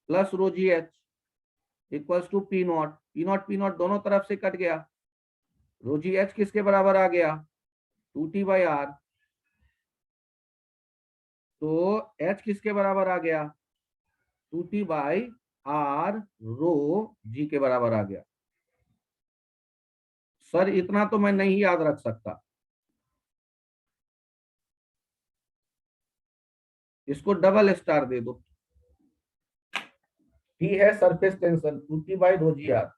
plus rho g H equals to P0। P0 दोनों तरफ से कट गया, रोजी एच किसके बराबर आ गया, 2T बाई R, तो H किसके बराबर आ गया, 2T बाई R रो जी के बराबर आ गया। सर इतना तो मैं नहीं याद रख सकता, इसको डबल स्टार दे दो। T है surface tension 2T by rho g R.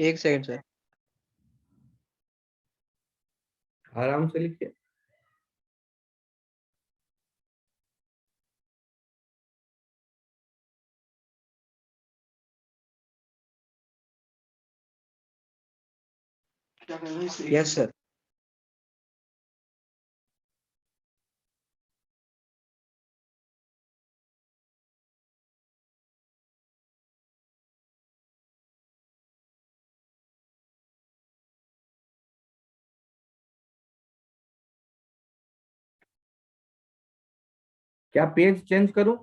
एक सेकंड सर। आराम से लिखिए। Yes sir. क्या पेज चेंज करूं?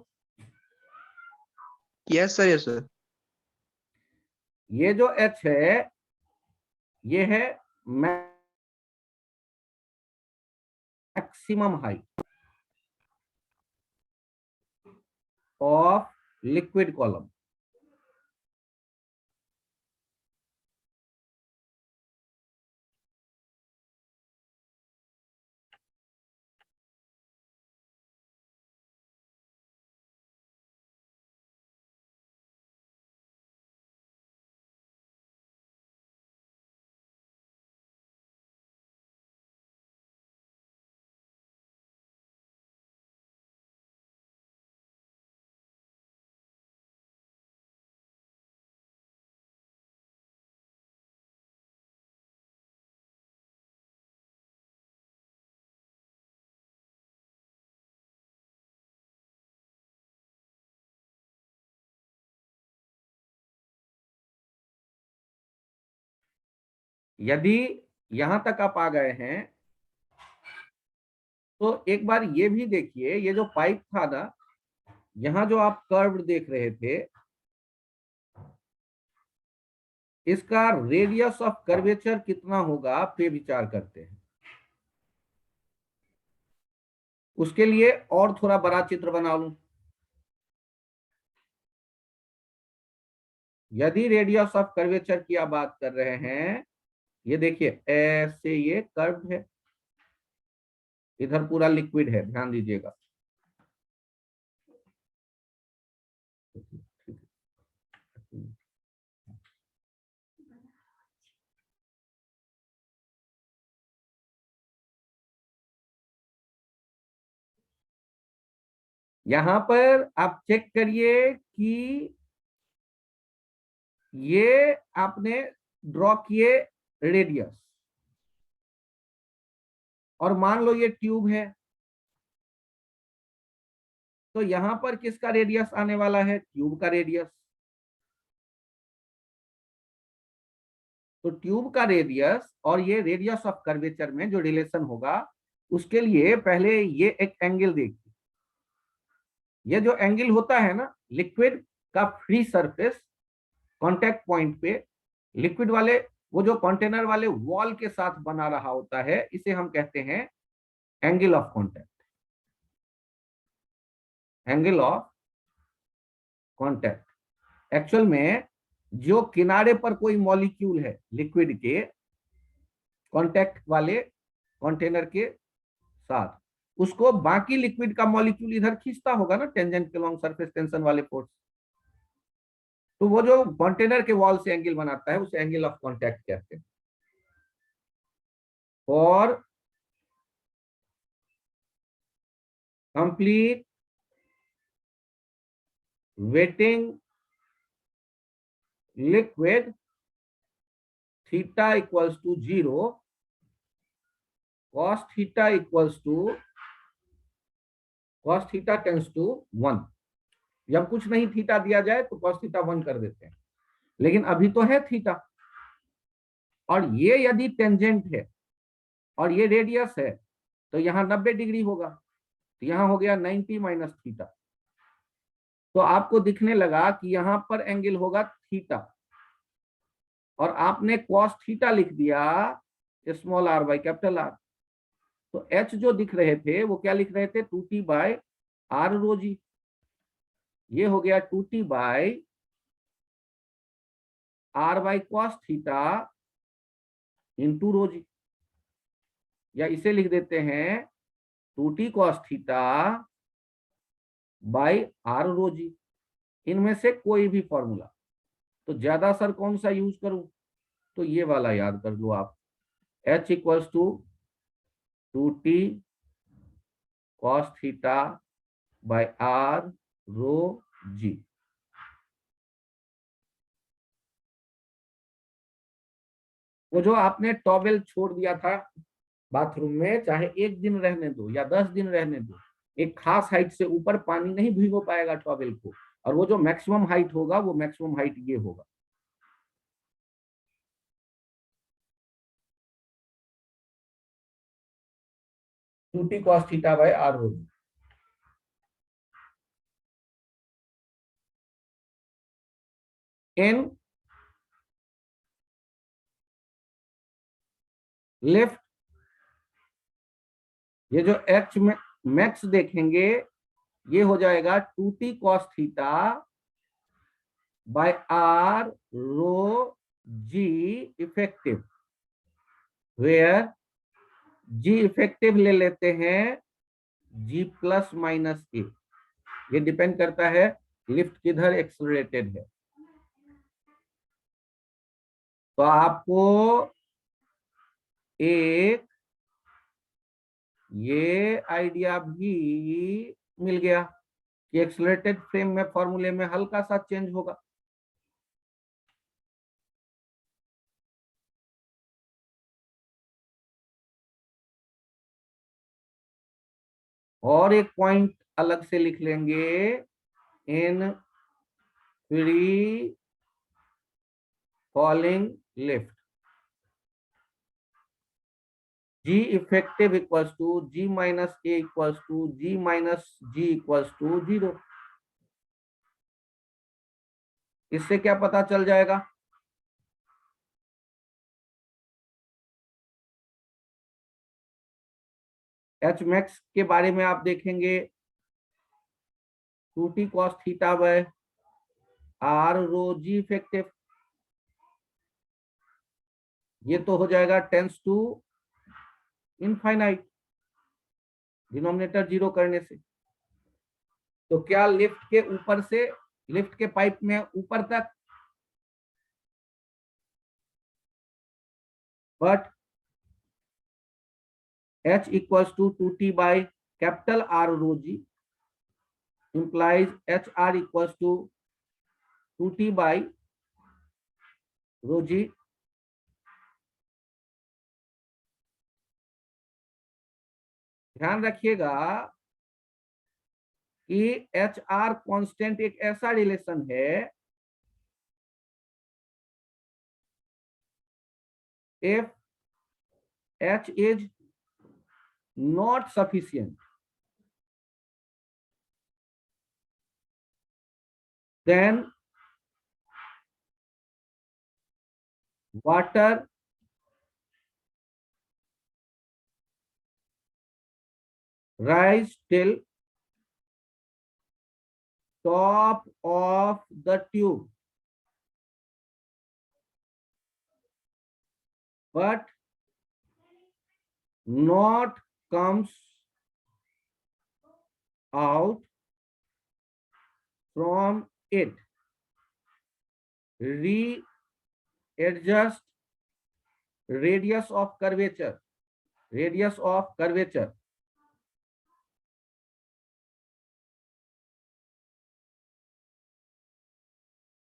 Yes sir, yes sir. ये जो H है ये है maximum height of liquid column. यदि यहां तक आप आ गए हैं तो एक बार ये भी देखिए, ये जो पाइप था ना, यहां जो आप कर्व देख रहे थे, इसका रेडियस ऑफ कर्वेचर कितना होगा पे विचार करते हैं। उसके लिए और थोड़ा बड़ा चित्र बना लूं। यदि रेडियस ऑफ कर्वेचर की आप बात कर रहे हैं, ये देखिए ऐसे ये कर्व है, इधर पूरा लिक्विड है, ध्यान दीजिएगा। यहां पर आप चेक करिए कि ये आपने ड्रॉ किए रेडियस, और मान लो ये ट्यूब है, तो यहां पर किसका रेडियस आने वाला है? ट्यूब का रेडियस। तो ट्यूब का रेडियस और ये रेडियस ऑफ कर्वेचर में जो रिलेशन होगा, उसके लिए पहले ये एक एंगल देखिए। ये जो एंगल होता है ना, लिक्विड का फ्री सरफेस कांटेक्ट पॉइंट पे लिक्विड वाले वो जो कंटेनर वाले वॉल के साथ बना रहा होता है, इसे हम कहते हैं angle of contact. Angle of contact actual में जो किनारे पर कोई मॉलिक्यूल है लिक्विड के कांटेक्ट वाले कंटेनर के साथ, उसको बाकी लिक्विड का मॉलिक्यूल इधर खींचता होगा ना, टेंजेंट के लॉन्ग सरफेस टेंशन वाले फोर्स। तो वो जो कंटेनर के वॉल से एंगल बनाता है उसे एंगल ऑफ कांटेक्ट कहते हैं। और complete wetting liquid theta equals to 0, cos theta equals to cos theta tends to 1। जब कुछ नहीं थीटा दिया जाए तो cos थीटा 1 कर देते हैं, लेकिन अभी तो है थीटा। और ये यदि टेंजेंट है और ये रेडियस है, तो यहाँ 90 डिग्री होगा, तो यहाँ हो गया 90 माइनस थीटा। तो आपको दिखने लगा कि यहाँ पर एंगल होगा थीटा, और आपने cos थीटा लिख दिया small r by capital R। तो H जो दिख रहे थे वो क्या लिख रहे थे? 2t बाई r रो जी। ये हो गया 2t by r by cos theta into rho g, या इसे लिख देते हैं 2t cos theta by r rho g. इनमें से कोई भी फॉर्मूला। तो ज्यादा सर कौन सा यूज करूं? तो ये वाला याद कर लो आप, H equals to 2t cos theta by r rho g। वो जो आपने टॉवेल छोड़ दिया था बाथरूम में, चाहे 1 दिन रहने दो या 10 दिन रहने दो, एक खास हाइट से ऊपर पानी नहीं भिगो पाएगा टॉवेल को, और वो जो मैक्सिमम हाइट होगा वो मैक्सिमम हाइट ये होगा। Two T cos theta by R होगी। इन लेफ्ट ये जो एच मैक्स देखेंगे ये हो जाएगा 2t cos theta by R rho g effective, where g effective ले लेते हैं g प्लस माइनस ए। ये डिपेंड करता है लिफ्ट किधर एक्सेलरेटेड है। तो आपको एक ये आइडिया भी मिल गया कि एक्सेलरेटेड फ्रेम में फॉर्मूले में हल्का सा चेंज होगा। और एक पॉइंट अलग से लिख लेंगे, in free falling lift G effective equals to G minus A equals to G minus G equals to 0। इससे क्या पता चल जाएगा? H max के बारे में आप देखेंगे 2t cos theta by R rho G effective, ये तो हो जाएगा टेंस टू इनफाइनाइट डिनोमिनेटर 0 करने से। तो क्या लिफ्ट के ऊपर से, लिफ्ट के पाइप में ऊपर तक, but H equals to 2t by capital R rho G implies HR equals to 2t by rho G। ध्यान रखिएगा कि HR कांस्टेंट एक ऐसा रिलेशन है, if H is not sufficient, then water rise till top of the tube, but not comes out from it, readjust radius of curvature,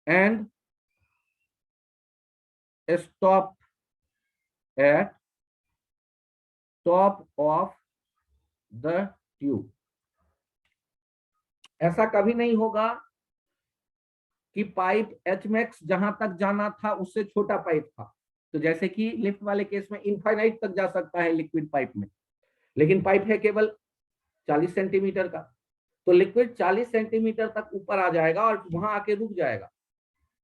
and stop at top of the tube। ऐसा कभी नहीं होगा कि pipe H max जहां तक जाना था उससे छोटा पाइप था। तो जैसे कि लिफ्ट वाले केस में इनफाइनाइट तक जा सकता है लिक्विड पाइप में, लेकिन पाइप है केवल 40 सेंटीमीटर का, तो लिक्विड 40 सेंटीमीटर तक ऊपर आ जाएगा और वहां आके रुक जाएगा,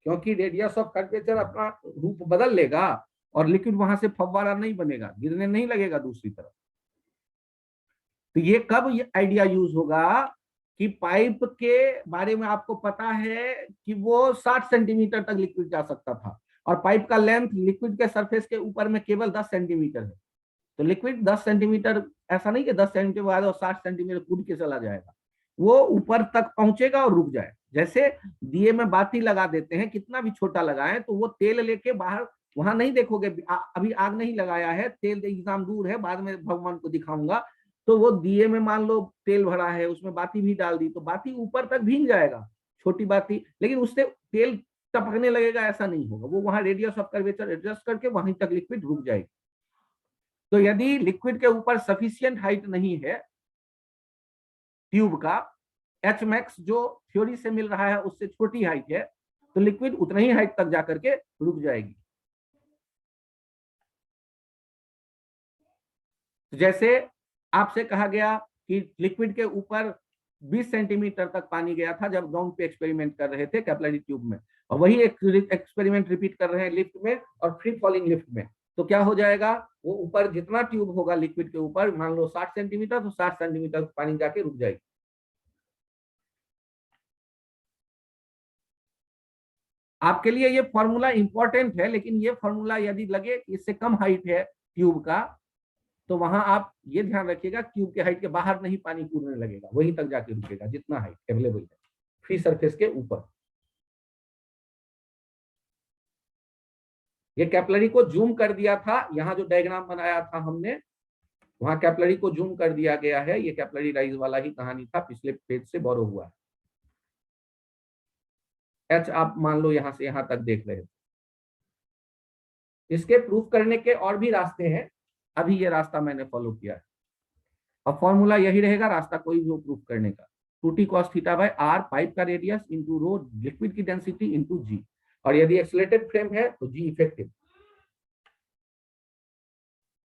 क्योंकि रेडियस ऑफ कर्वेचर अपना रूप बदल लेगा और लिक्विड वहां से फव्वारा नहीं बनेगा, गिरने नहीं लगेगा दूसरी तरफ। तो ये कब ये आइडिया यूज होगा कि पाइप के बारे में आपको पता है कि वो 60 सेंटीमीटर तक लिक्विड जा सकता था और पाइप का लेंथ लिक्विड के सरफेस के ऊपर में केवल 10 सेंटीमीटर है। तो लिक्विड 10 सेंटीमीटर, ऐसा नहीं कि 10 सेंटीमीटर बाद और 60 सेंटीमीटर कूद के चला जाएगा, वो ऊपर तक पहुंचेगा और रुक जाए। जैसे दिए में बाती लगा देते हैं, कितना भी छोटा लगाएं तो वो तेल लेके बाहर, वहां नहीं देखोगे, अभी आग नहीं लगाया है, तेल एग्जाम दूर है, बाद में भगवान को दिखाऊंगा, तो वो दिए में मान लो तेल भरा है, उसमें बाती भी डाल दी तो बाती ऊपर तक भीग जाएगा, छोटी बाती, लेकिन उससे तेल टपकने लगेगा ऐसा नहीं होगा, वो वहां रेडियस ऑफ कर्वेचर एडजस्ट करके वहीं तक लिक्विड रुक जाएगी। तो यदि लिक्विड के ऊपर सफिशियंट हाइट नहीं है ट्यूब का, एच मैक्स जो थ्योरी से मिल रहा है उससे छोटी हाइट है, तो लिक्विड उतना ही हाइट तक जाकर के रुक जाएगी। जैसे आपसे कहा गया कि लिक्विड के ऊपर 20 सेंटीमीटर तक पानी गया था जब ग्राउंड पे एक्सपेरिमेंट कर रहे थे कैपिलरी ट्यूब में, और वही एक्सपेरिमेंट रिपीट कर रहे हैं लिफ्ट में और फ्री फॉलिंग लिफ्ट में, तो क्या हो जाएगा, वो ऊपर जितना ट्यूब होगा लिक्विड के ऊपर, मान लो 60 सेंटीमीटर, तो 60 सेंटीमीटर पानी जाके रुक जाएगी। आपके लिए ये फॉर्मूला इंपॉर्टेंट है, लेकिन ये फॉर्मूला यदि लगे इससे कम हाइट है ट्यूब का, तो वहां आप ये ध्यान रखिएगा ट्यूब के हाइट के बाहर नहीं पानी कूदने लगेगा, वहीं तक जाके रुकेगा जितना हाइट अवेलेबल है फ्री सरफेस के ऊपर। ये कैपिलरी को जूम कर दिया था, यहाँ जो डायग्राम बनाया था हमने, वहां कैपिलरी को जूम कर दिया गया है, ये कैपिलरी राइज वाला ही कहानी था, पिछले पेज से बोरो हुआ है। एच आप मान लो यहां से यहां तक देख रहे हो। इसके प्रूफ करने के और भी रास्ते हैं, अभी ये रास्ता मैंने फॉलो किया है। अब फॉर्मूला यही रहेगा, रास्ता कोई भी प्रूफ करने का, 2t cos theta by r pipe का रेडियस इंटू रो लिक्विड की डेंसिटी इंटू जी, और यदि एक्सलेटेड फ्रेम है तो जी इफेक्टिव।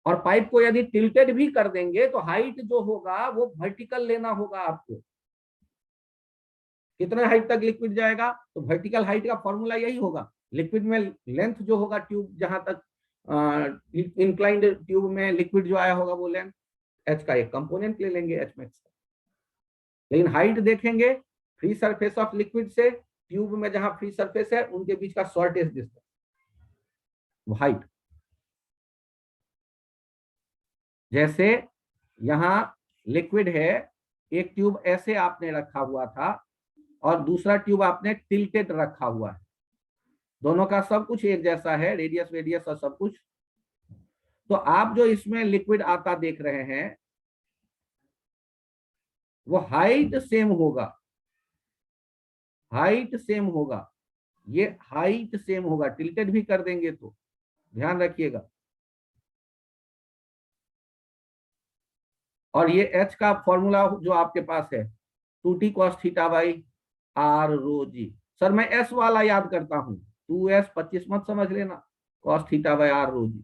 और पाइप को यदि टिल्टेड भी कर देंगे तो हाइट जो होगा वो वर्टिकल लेना होगा आपको। कितना हाइट तक लिक्विड जाएगा, तो वर्टिकल हाइट का फॉर्मूला यही होगा, लिक्विड में लेंथ जो होगा ट्यूब जहां तक इंक्लाइंड ट्यूब में लिक्विड जो आया होगा वो लेंथ, एच का एक कंपोनेंट ले लेंगे एच मैक्स का, लेकिन हाइट देखेंगे फ्री सरफेस ऑफ लिक्विड से ट्यूब में जहां फ्री सरफेस है उनके बीच का शॉर्टेस्ट डिस्टेंस हाइट। जैसे यहां लिक्विड है, एक ट्यूब ऐसे आपने रखा हुआ था और दूसरा ट्यूब आपने टिल्टेड रखा हुआ है, दोनों का सब कुछ एक जैसा है, रेडियस रेडियस और सब कुछ, तो आप जो इसमें लिक्विड आता देख रहे हैं वो हाइट सेम होगा, हाइट सेम होगा, ये हाइट सेम होगा, टिल्टेड भी कर देंगे तो ध्यान रखिएगा। और ये एच का फॉर्मूला जो आपके पास है 2t cos theta by r rho g. Sir मैं एस वाला याद करता हूं, 2s 25 मत समझ लेना, cos theta by r rho g,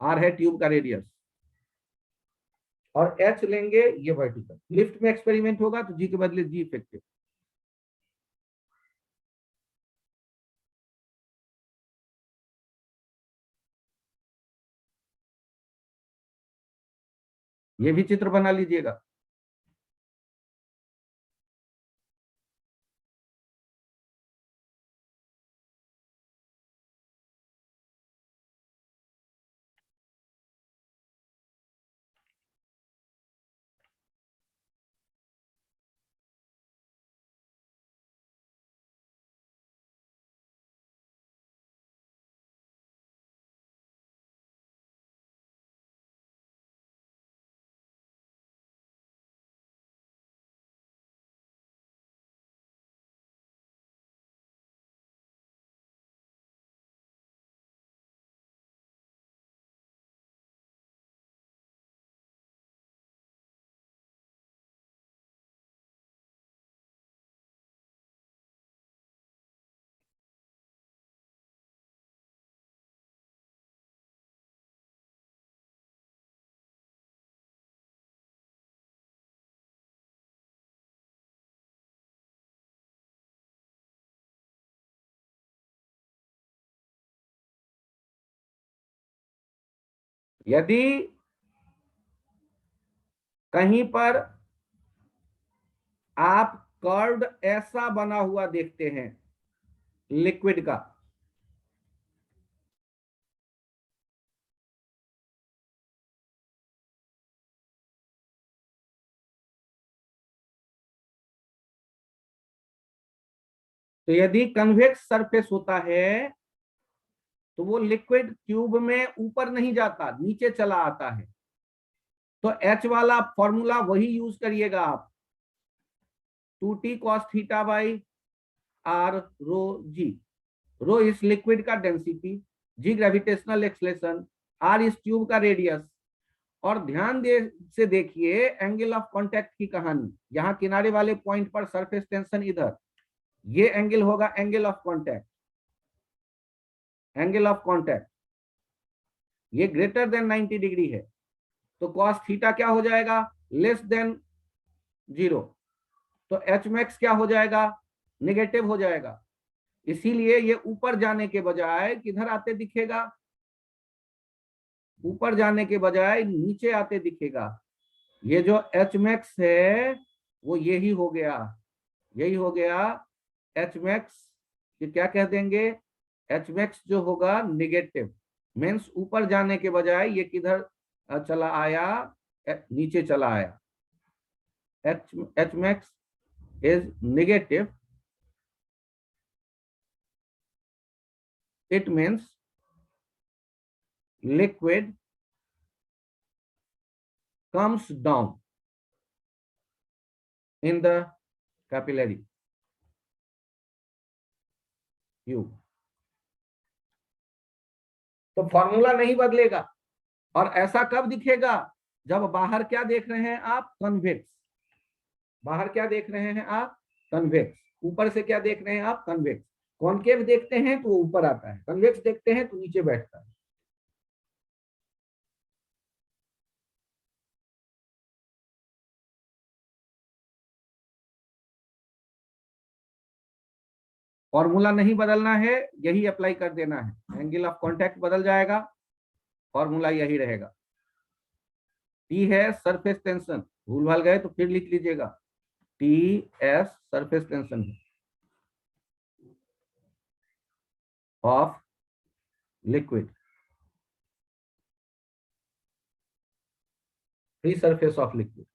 r है ट्यूब का रेडियस और h लेंगे ये वर्टिकल, लिफ्ट में एक्सपेरिमेंट होगा तो जी के बदले जी इफेक्टिव। ये भी चित्र बना लीजिएगा। यदि कहीं पर आप कर्व्ड ऐसा बना हुआ देखते हैं लिक्विड का, तो यदि कन्वेक्स सरफेस होता है तो वो लिक्विड ट्यूब में ऊपर नहीं जाता, नीचे चला आता है। तो एच वाला फॉर्मूला वही यूज करिएगा आप, 2t cos theta by R rho g. Rho इस लिक्विड का density, g gravitational acceleration, R इस ट्यूब का रेडियस। और ध्यान से देखिए एंगल ऑफ कांटेक्ट की कहानी, यहां किनारे वाले पॉइंट पर सरफेस टेंशन इधर, ये एंगल होगा angle of contact, angle of contact ये ग्रेटर देन 90 डिग्री है। तो cos थीटा क्या हो जाएगा, लेस देन 0। तो एच मैक्स क्या हो जाएगा, नेगेटिव हो जाएगा। इसीलिए ये ऊपर जाने के बजाय किधर आते दिखेगा, ऊपर जाने के बजाय नीचे आते दिखेगा। ये जो एच मैक्स है वो यही हो गया, यही हो गया एच मैक्स। ये क्या कह देंगे, एच मैक्स जो होगा नेगेटिव, मीन्स ऊपर जाने के बजाय ये किधर चला आया, नीचे चला आया। H max is negative, it means liquid comes down in the capillary tube। तो फॉर्मूला नहीं बदलेगा। और ऐसा कब दिखेगा, जब बाहर क्या देख रहे हैं आप, कन्वेक्स। बाहर क्या देख रहे हैं आप, कन्वेक्स। ऊपर से क्या देख रहे हैं आप, कन्वेक्स। कॉनकेव देखते हैं तो वो ऊपर आता है, कन्वेक्स देखते हैं तो नीचे बैठता है। फॉर्मूला नहीं बदलना है, यही अप्लाई कर देना है। एंगल ऑफ कांटेक्ट बदल जाएगा, फॉर्मूला यही रहेगा। टी है सरफेस टेंशन, भूल भाल गए तो फिर लिख लीजिएगा, T S surface tension of liquid, free surface of liquid.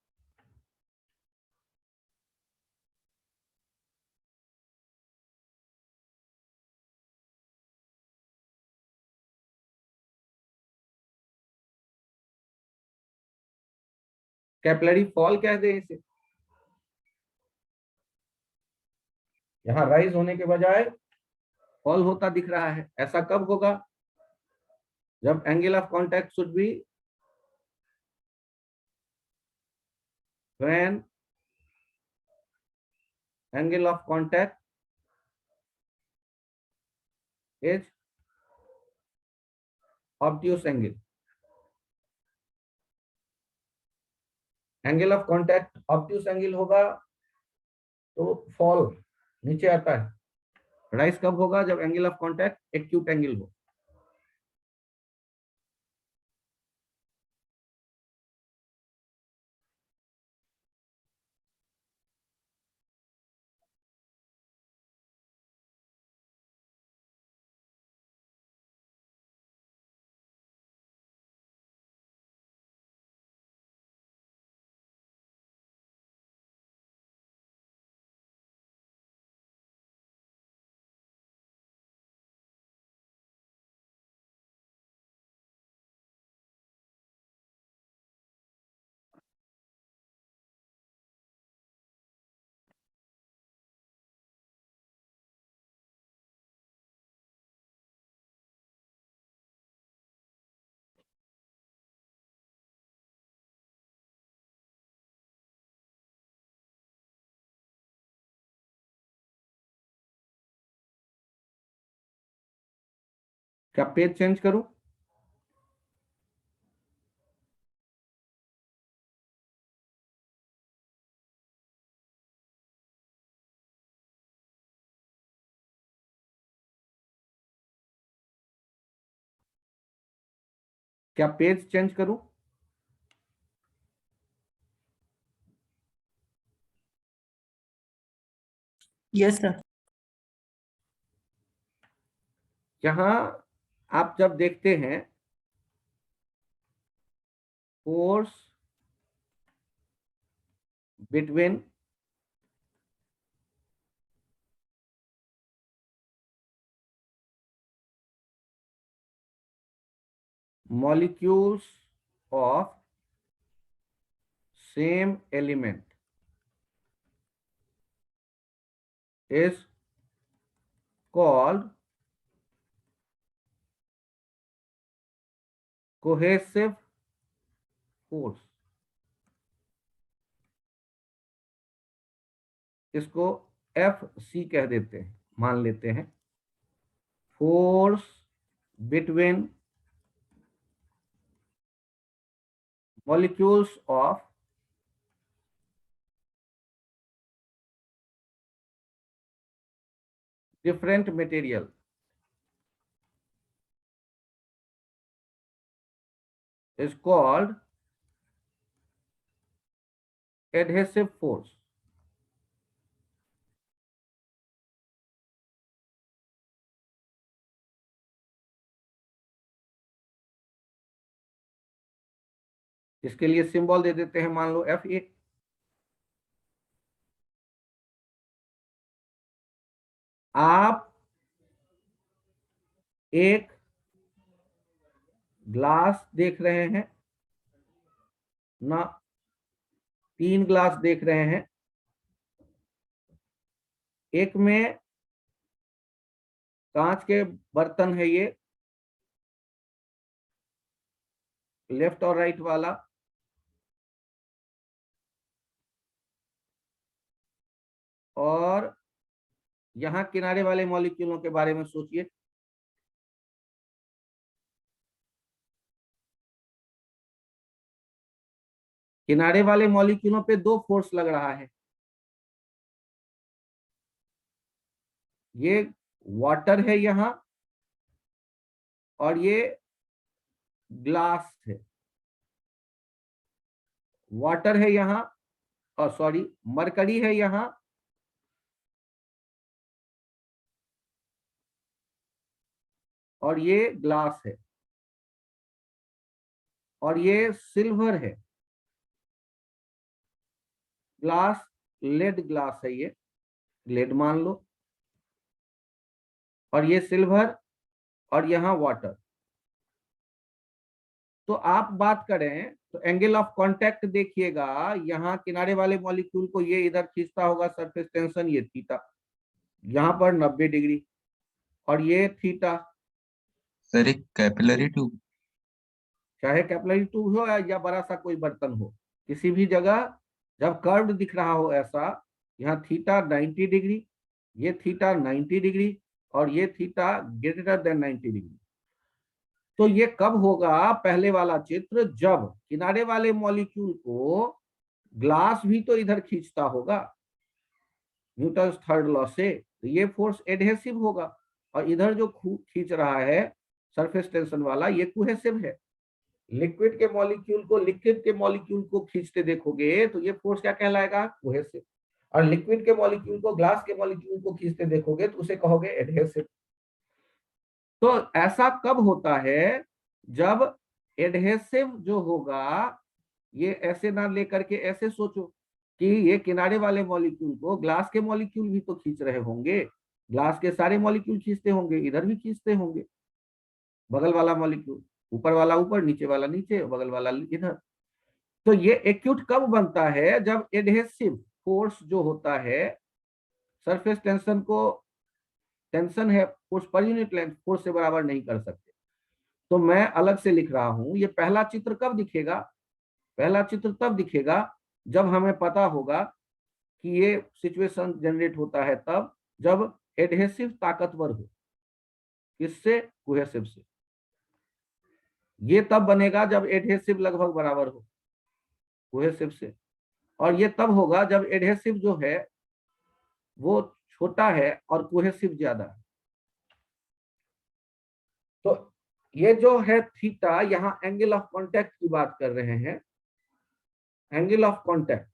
Capillary fall कह दे इसे, यहां राइज होने के बजाय फॉल होता दिख रहा है। ऐसा कब होगा, जब angle of contact should be when angle of contact is obtuse angle. Angle of contact obtuse angle होगा तो फॉल नीचे आता है। राइज कब होगा, जब angle of contact acute angle हो। क्या पेज चेंज करूं, क्या पेज चेंज करूं। Yes, sir. यहां आप जब देखते हैं force between molecules of same element is called cohesive force. इसको FC कह देते हैं, मान लेते हैं। Force between molecules of different material is called adhesive force. इसके लिए सिंबल दे देते हैं, मान लो Fa। आप एक ग्लास देख रहे हैं ना, 3 ग्लास देख रहे हैं। एक में कांच के बर्तन है, ये लेफ्ट और राइट वाला, और यहां किनारे वाले मॉलिक्यूलों के बारे में सोचिए। किनारे वाले मॉलिक्यूलों पे 2 फोर्स लग रहा है। ये वाटर है यहां, और ये ग्लास है। वाटर है यहां, और सॉरी मरकरी है यहां, और ये ग्लास है, और ये सिल्वर है। ग्लास, लेड ग्लास है, ये लेड मान लो, और ये सिल्वर, और यहां वाटर। तो आप बात करें तो एंगल ऑफ कांटेक्ट देखिएगा, यहां किनारे वाले मॉलिक्यूल को ये इधर खींचता होगा, सरफेस टेंशन ये थीटा, यहां पर 90 डिग्री, और ये थीटा। सर एक कैपिलरी ट्यूब। चाहे कैपिलरी ट्यूब हो या बड़ा सा कोई बर्तन हो, किसी भी जगह जब कर्व्ड दिख रहा हो ऐसा, यहाँ थीटा 90 डिग्री, ये थीटा 90 डिग्री, और ये थीटा ग्रेटर देन 90 डिग्री। तो ये कब होगा पहले वाला चित्र, जब किनारे वाले मॉलिक्यूल को ग्लास भी तो इधर खींचता होगा न्यूटन थर्ड लॉ से, तो ये फोर्स एडहेसिव होगा। और इधर जो खींच रहा है सरफेस टेंशन वाला, ये कोहेसिव है। लिक्विड के मॉलिक्यूल को लिक्विड के मॉलिक्यूल को खींचते देखोगे तो ये फोर्स क्या कहलाएगा, कोहेसिव। और लिक्विड के मॉलिक्यूल को ग्लास के मॉलिक्यूल को खींचते देखोगे तो उसे कहोगे एडहेसिव। तो ऐसा कब होता है, जब एडहेसिव जो होगा, ये ऐसे ना लेकर के ऐसे सोचो कि ये किनारे वाले मॉलिक्यूल को ग्लास के मॉलिक्यूल भी तो खींच रहे होंगे, ग्लास के सारे मॉलिक्यूल खींचते होंगे, इधर भी खींचते होंगे। बगल वाला मॉलिक्यूल, ऊपर वाला ऊपर, नीचे वाला नीचे, बगल वाला इधर। तो ये एक्यूट कब बनता है, जब एडहेसिव फोर्स जो होता है, सरफेस टेंशन को, टेंशन है force per unit length force से बराबर नहीं कर सकते। तो मैं अलग से लिख रहा हूं, ये पहला चित्र कब दिखेगा, पहला चित्र तब दिखेगा जब हमें पता होगा कि ये सिचुएशन जनरेट होता है तब, जब एडहेसिव ताकतवर हो, किससे, कोहेसिव से। ये तब बनेगा जब एडहेसिव लगभग बराबर हो कोहेसिव से, और ये तब होगा जब एडहेसिव जो है वो छोटा है और कोहेसिव ज्यादा है। तो ये जो है थीटा, यहां एंगल ऑफ कांटेक्ट की बात कर रहे हैं। एंगल ऑफ कांटेक्ट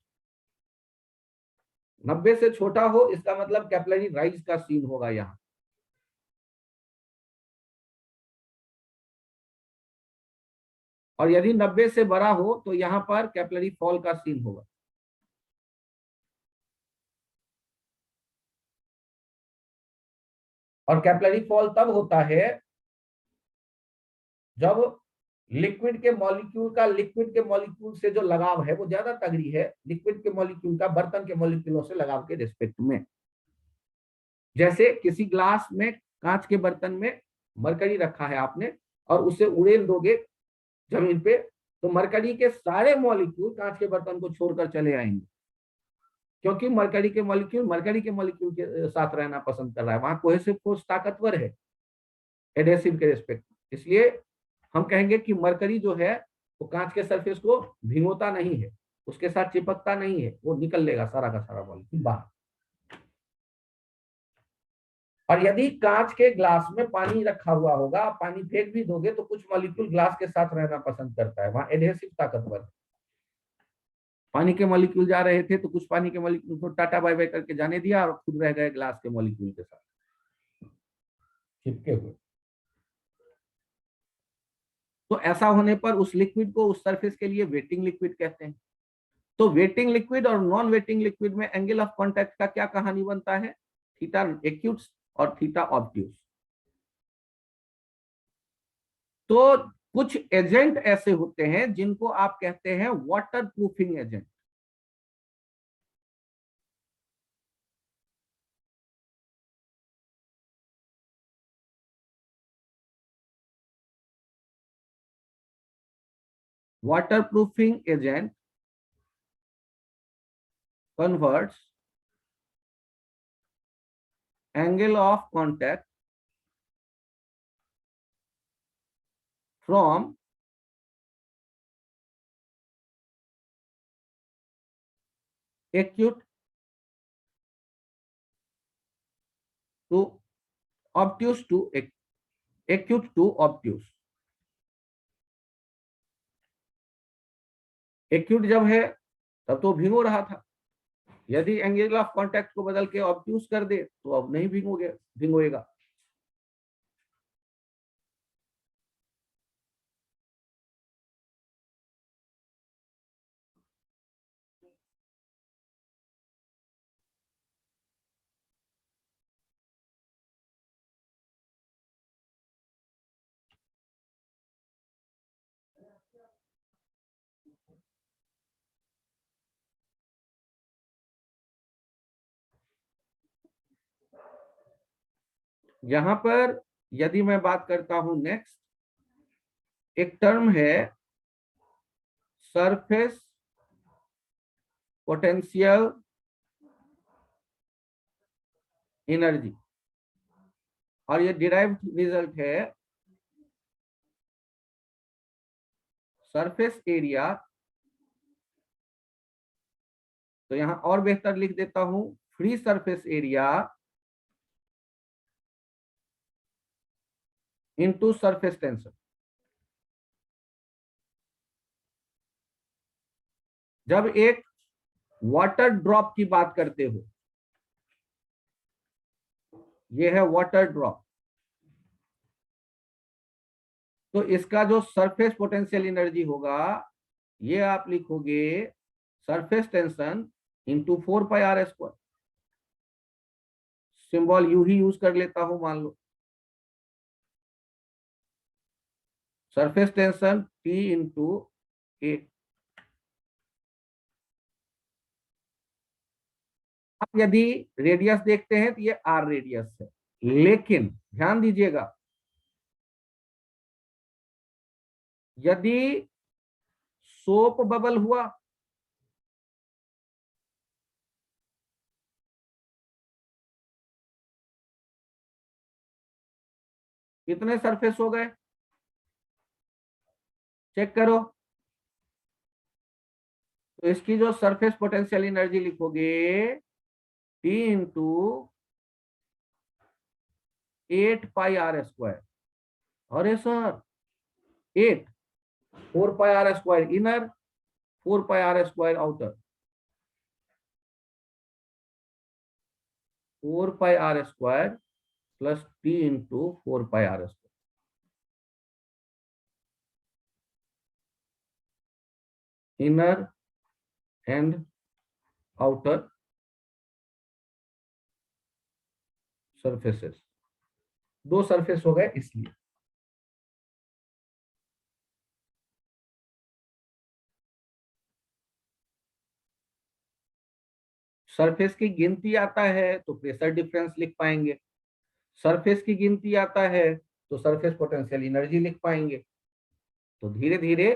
90 से छोटा हो, इसका मतलब कैपिलरी राइज का सीन होगा यहां। और यदि 90 से बड़ा हो तो यहां पर कैपिलरी फॉल का सीन होगा। और कैपिलरी फॉल तब होता है जब लिक्विड के मॉलिक्यूल से जो लगाव है वो ज्यादा तगड़ी है लिक्विड के मॉलिक्यूल का बर्तन के मॉलिक्यूलों से लगाव के रिस्पेक्ट में। जैसे किसी ग्लास में, कांच के बर्तन में मरकरी रखा है आपने और उसे उड़ेल दोगे जमीन पे, तो मरकरी के सारे मॉलिक्यूल कांच के बर्तन को छोड़कर चले आएंगे, क्योंकि मरकरी के मॉलिक्यूल के साथ रहना पसंद कर रहा है। वहां कोहेसिव फोर्स ताकतवर है एडेसिव के रिस्पेक्ट। इसलिए हम कहेंगे कि मरकरी जो है वो कांच के सरफेस को भिगोता नहीं है, उसके साथ चिपकता नहीं है, वो निकल लेगा सारा का सारा मॉलिक्यूल बाहर। और यदि कांच के ग्लास में पानी रखा हुआ होगा, आप पानी फेंक भी दोगे तो कुछ मॉलिक्यूल ग्लास के साथ रहना पसंद करता है, वहां एडहेसिव ताकतवर है। पानी के मॉलिक्यूल जा रहे थे तो कुछ पानी के मॉलिक्यूल को टाटा बाय बाय करके जाने दिया और खुद रह गए ग्लास के मॉलिक्यूल के साथ चिपके हुए। तो ऐसा होने पर उस लिक्विड को, उस सरफेस के लिए वेटिंग लिक्विड कहते हैं। तो वेटिंग लिक्विड और नॉन वेटिंग लिक्विड में एंगल ऑफ कांटेक्ट का क्या कहानी बनता है? थीटा एक्यूट्स और थीटा ऑब्ट्यूस। तो कुछ एजेंट ऐसे होते हैं जिनको आप कहते हैं water proofing agent. waterproofing agent converts angle of contact from acute to obtuse to acute to obtuse। Acute जब है तब तो भिगो रहा था, यदि एंगल ऑफ कांटेक्ट को बदल के ऑब्ट्यूज कर दे तो अब नहीं भिगोएगा। यहां पर यदि मैं बात करता हूं नेक्स्ट, एक टर्म है सरफेस पोटेंशियल एनर्जी, और ये डिराइव्ड रिजल्ट है सरफेस एरिया। तो यहां और बेहतर लिख देता हूं, free surface area into surface tension. जब एक वाटर ड्रॉप की बात करते हो, ये है वाटर ड्रॉप, तो इसका जो सरफेस पोटेंशियल एनर्जी होगा ये आप लिखोगे surface tension into 4πr²। Symbol you he use कर लेता हूं, मान लो सरफेस टेंशन T इंटू ए। अब यदि रेडियस देखते हैं तो ये R रेडियस है, लेकिन ध्यान दीजिएगा यदि सोप बबल हुआ कितने सरफेस हो गए, चेक करो। तो इसकी जो सरफेस पोटेंशियल एनर्जी लिखोगे T इंटू 8πr²। अरे sir 8, 4πr² inner, 4πr² outer, 4πr² plus T into 4πr²। Inner and outer surfaces, दो सरफेस हो गए इसलिए। सरफेस की गिनती आता है तो प्रेशर डिफरेंस लिख पाएंगे, सरफेस की गिनती आता है तो सरफेस पोटेंशियल एनर्जी लिख पाएंगे। तो धीरे धीरे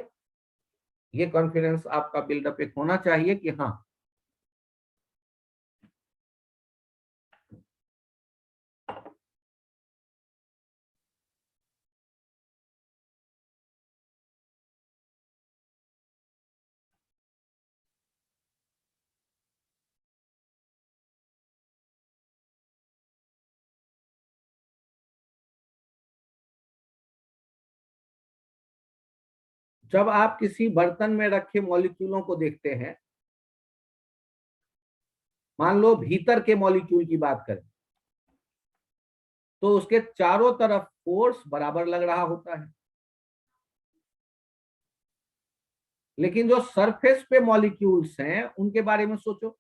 ये कॉन्फिडेंस आपका बिल्डअप एक होना चाहिए कि हाँ जब आप किसी बर्तन में रखे मॉलिक्यूलों को देखते हैं, मान लो भीतर के मॉलिक्यूल की बात करें, तो उसके चारों तरफ फोर्स बराबर लग रहा होता है, लेकिन जो सरफेस पे मॉलिक्यूल्स हैं उनके बारे में सोचो।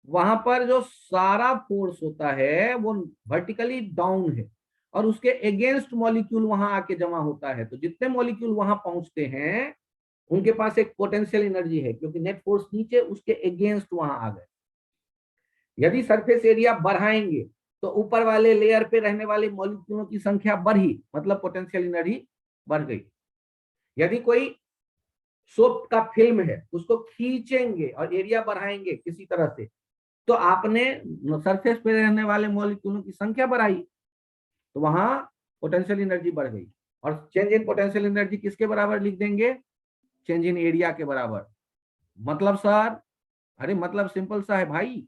वहां पर जो सारा फोर्स होता है वो वर्टिकली डाउन है और उसके अगेंस्ट मॉलिक्यूल वहां आके जमा होता है। तो जितने मॉलिक्यूल वहां पहुंचते हैं उनके पास एक पोटेंशियल एनर्जी है, क्योंकि नेट फोर्स नीचे उसके अगेंस्ट वहां आ गए। यदि सरफेस एरिया बढ़ाएंगे तो ऊपर वाले लेयर पे रहने वाले मॉलिक्यूलों की संख्या बढ़ी, मतलब पोटेंशियल एनर्जी बढ़ गई। यदि कोई सोप का फिल्म है उसको खींचेंगे और एरिया बढ़ाएंगे किसी तरह से, तो आपने सरफेस पे रहने वाले मॉलिक्यूलों की संख्या बढ़ाई, तो वहां पोटेंशियल एनर्जी बढ़ गई। और चेंज इन पोटेंशियल एनर्जी किसके बराबर लिख देंगे? चेंज इन एरिया के बराबर। मतलब सर, अरे मतलब सिंपल सा है भाई,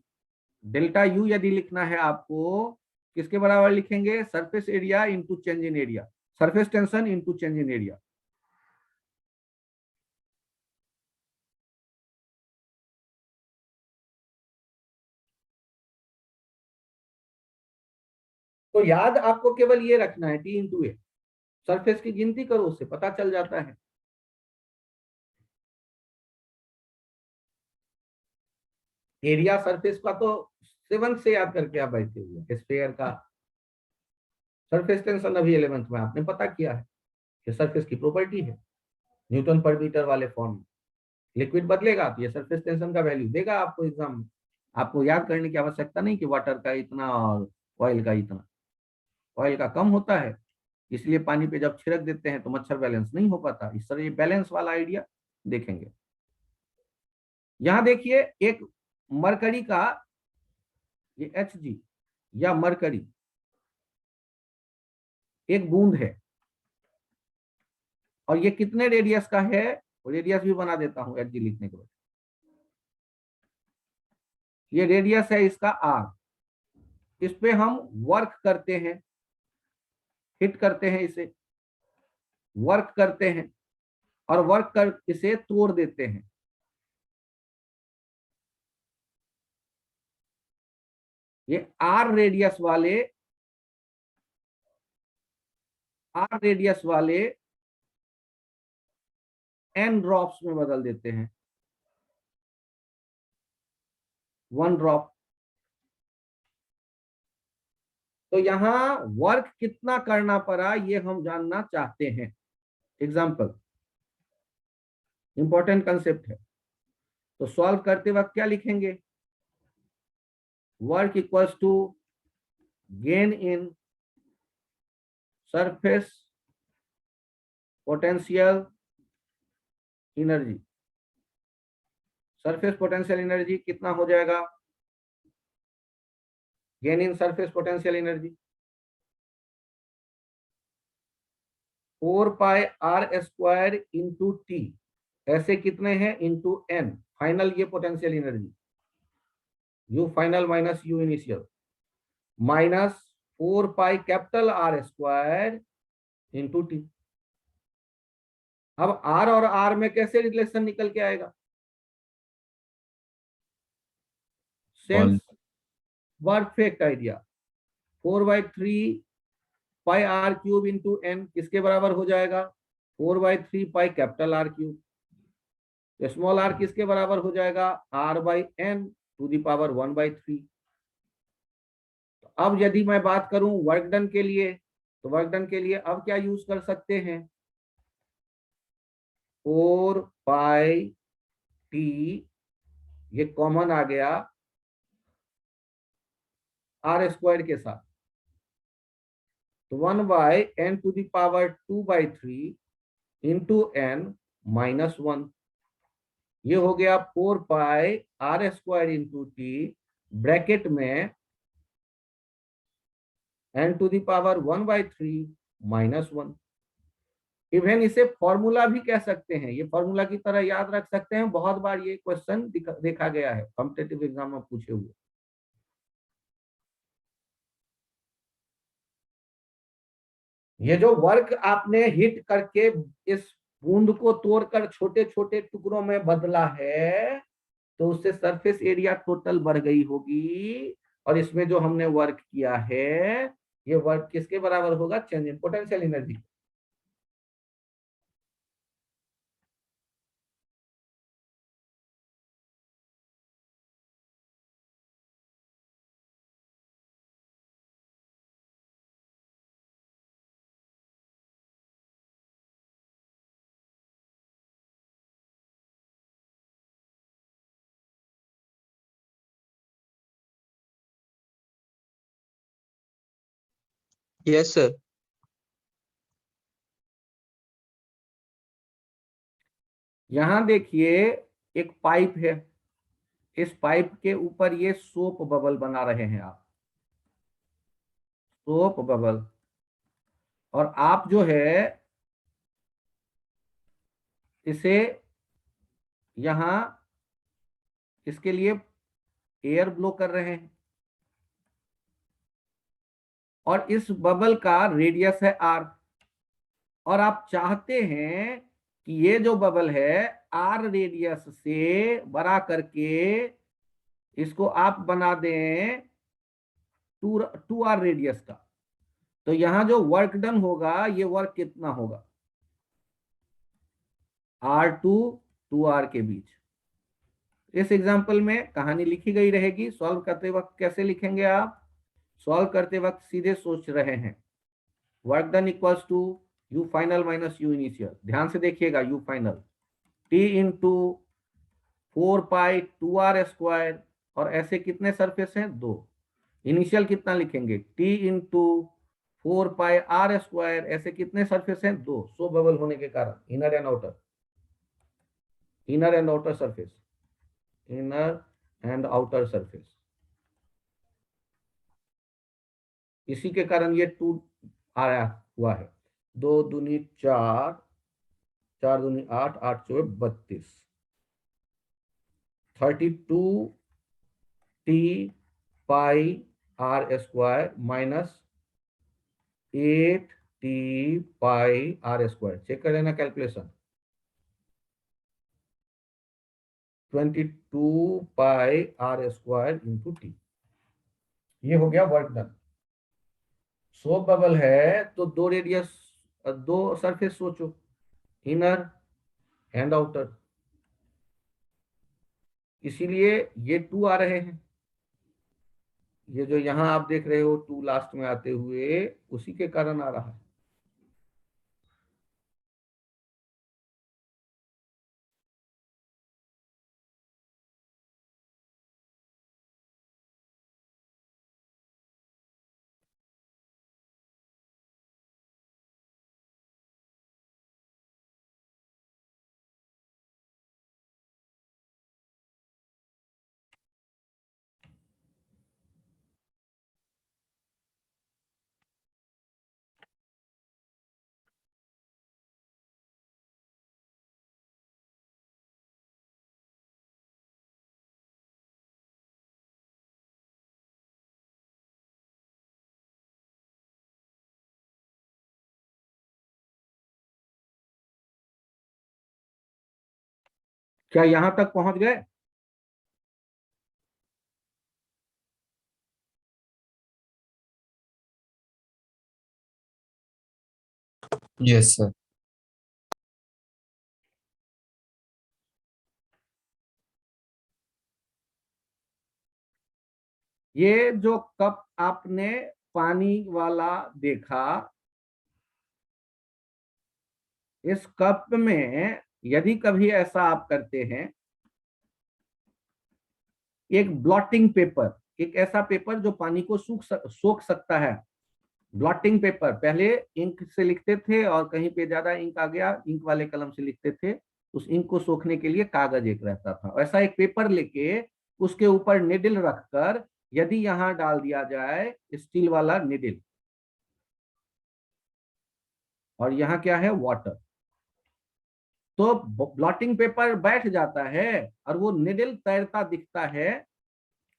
डेल्टा यू यदि लिखना है आपको, किसके बराबर लिखेंगे? Surface area into change in area, surface tension into change in area. तो याद आपको केवल ये रखना है, टी इंटू ए। सरफेस की गिनती करो, उससे पता चल जाता है। एरिया सरफेस का तो 7 से याद करके आप बैठे हुए, स्फीयर का सरफेस टेंशन अभी 11th में आपने पता किया है कि सरफेस की प्रॉपर्टी है, न्यूटन पर मीटर वाले फॉर्म में। लिक्विड बदलेगा तो ये सरफेस टेंशन का वैल्यू देगा आपको एग्जाम में। आपको याद करने की आवश्यकता नहीं कि वाटर का इतना और ऑयल का इतना। ऑयल का कम होता है, इसलिए पानी पे जब छिड़क देते हैं तो मच्छर बैलेंस नहीं हो पाता। इस तरह ये बैलेंस वाला आइडिया देखेंगे। यहां देखिए, एक मरकरी का ये Hg या मरकरी एक बूंद है, और ये कितने रेडियस का है? रेडियस भी बना देता हूं Hg लिखने के बाद। ये रेडियस है इसका r। इस पे हम वर्क करते हैं, हिट करते हैं, इसे वर्क करते हैं और वर्क कर इसे तोड़ देते हैं। ये आर रेडियस वाले एन ड्रॉप्स में बदल देते हैं। 1 ड्रॉप। तो यहां वर्क कितना करना पड़ा ये हम जानना चाहते हैं। एग्जाम्पल, इंपॉर्टेंट कंसेप्ट है, तो सॉल्व करते वक्त क्या लिखेंगे? Work equals to gain in surface potential energy. Surface potential energy कितना हो जाएगा? Gain in surface potential energy 4 pi R square into T, ऐसे कितने हैं? इंटू एन, फाइनल ये potential energy, U final minus U initial, minus 4 pi capital R square into T. अब R और R में कैसे रिलेशन निकल के आएगा? Sense perfect idea. 4/3 pi R cube into N किसके बराबर हो जाएगा? 4/3 pi capital R cube. Small R किसके बराबर हो जाएगा? r/n to the power 1/3। अब यदि मैं बात करूं वर्क डन के लिए, तो वर्क डन के लिए अब क्या यूज कर सकते हैं? 4πt, ये कॉमन आ गया r² के साथ, तो 1/n⁻²/3 इंटू n -1, ये हो गया 4πr² इंटू t, ब्रैकेट में n⁻⁻⁰ -1। इवन इसे फॉर्मूला भी कह सकते हैं, ये फॉर्मूला की तरह याद रख सकते हैं, बहुत बार ये क्वेश्चन देखा गया है कॉम्पिटिटिव एग्जाम में पूछे हुए। ये जो वर्क आपने हिट करके इस बूंद को तोड़कर छोटे छोटे टुकड़ों में बदला है, तो उससे सरफेस एरिया टोटल बढ़ गई होगी, और इसमें जो हमने वर्क किया है, ये वर्क किसके बराबर होगा? Change in potential energy. Yes, sir. यहां देखिए एक पाइप है, इस पाइप के ऊपर ये सोप बबल बना रहे हैं आप, सोप बबल, और आप जो है इसे यहां इसके लिए एयर ब्लो कर रहे हैं, और इस बबल का रेडियस है r, और आप चाहते हैं कि ये जो बबल है r रेडियस से बड़ा करके इसको आप बना दें 2r रेडियस का। तो यहां जो वर्क डन होगा, ये वर्क कितना होगा? r2 2r के बीच। इस एग्जांपल में कहानी लिखी गई रहेगी, सॉल्व करते वक्त कैसे लिखेंगे आप? सॉल्व करते वक्त सीधे सोच रहे हैं, work done equals to u final minus u initial. ध्यान से देखिएगा, u final t into 4π2r², और ऐसे कितने सरफेस हैं? 2। इनिशियल कितना लिखेंगे? t इंटू 4πr², ऐसे कितने सरफेस हैं? 2। सो बबल होने के कारण inner and outer, inner and outer surface, inner and outer surface, इसी के कारण ये 2 आया हुआ है। 2 दूनी 4, 4 दूनी 8, 8 चौके 32, 32t πr² minus 8t πr²। Check कर लेना कैलकुलेशन, 22πr² इंटू टी, ये हो गया वर्क डन। सोप बबल है तो 2 रेडियस, 2 सरफेस सोचो, इनर एंड आउटर, इसीलिए ये 2 आ रहे हैं। ये जो यहां आप देख रहे हो 2 लास्ट में आते हुए, उसी के कारण आ रहा है। क्या यहां तक पहुंच गए? Yes, sir. ये जो कप आपने पानी वाला देखा, इस कप में यदि कभी ऐसा आप करते हैं, एक ब्लॉटिंग पेपर, एक ऐसा पेपर जो पानी को सोख सकता है, ब्लॉटिंग पेपर, पहले इंक से लिखते थे और कहीं पे ज्यादा इंक आ गया, इंक वाले कलम से लिखते थे, उस इंक को सोखने के लिए कागज एक रहता था। ऐसा एक पेपर लेके उसके ऊपर निडल रखकर यदि यहां डाल दिया जाए स्टील वाला निडल, और यहाँ क्या है, वाटर, तो ब्लॉटिंग पेपर बैठ जाता है और वो निडल तैरता दिखता है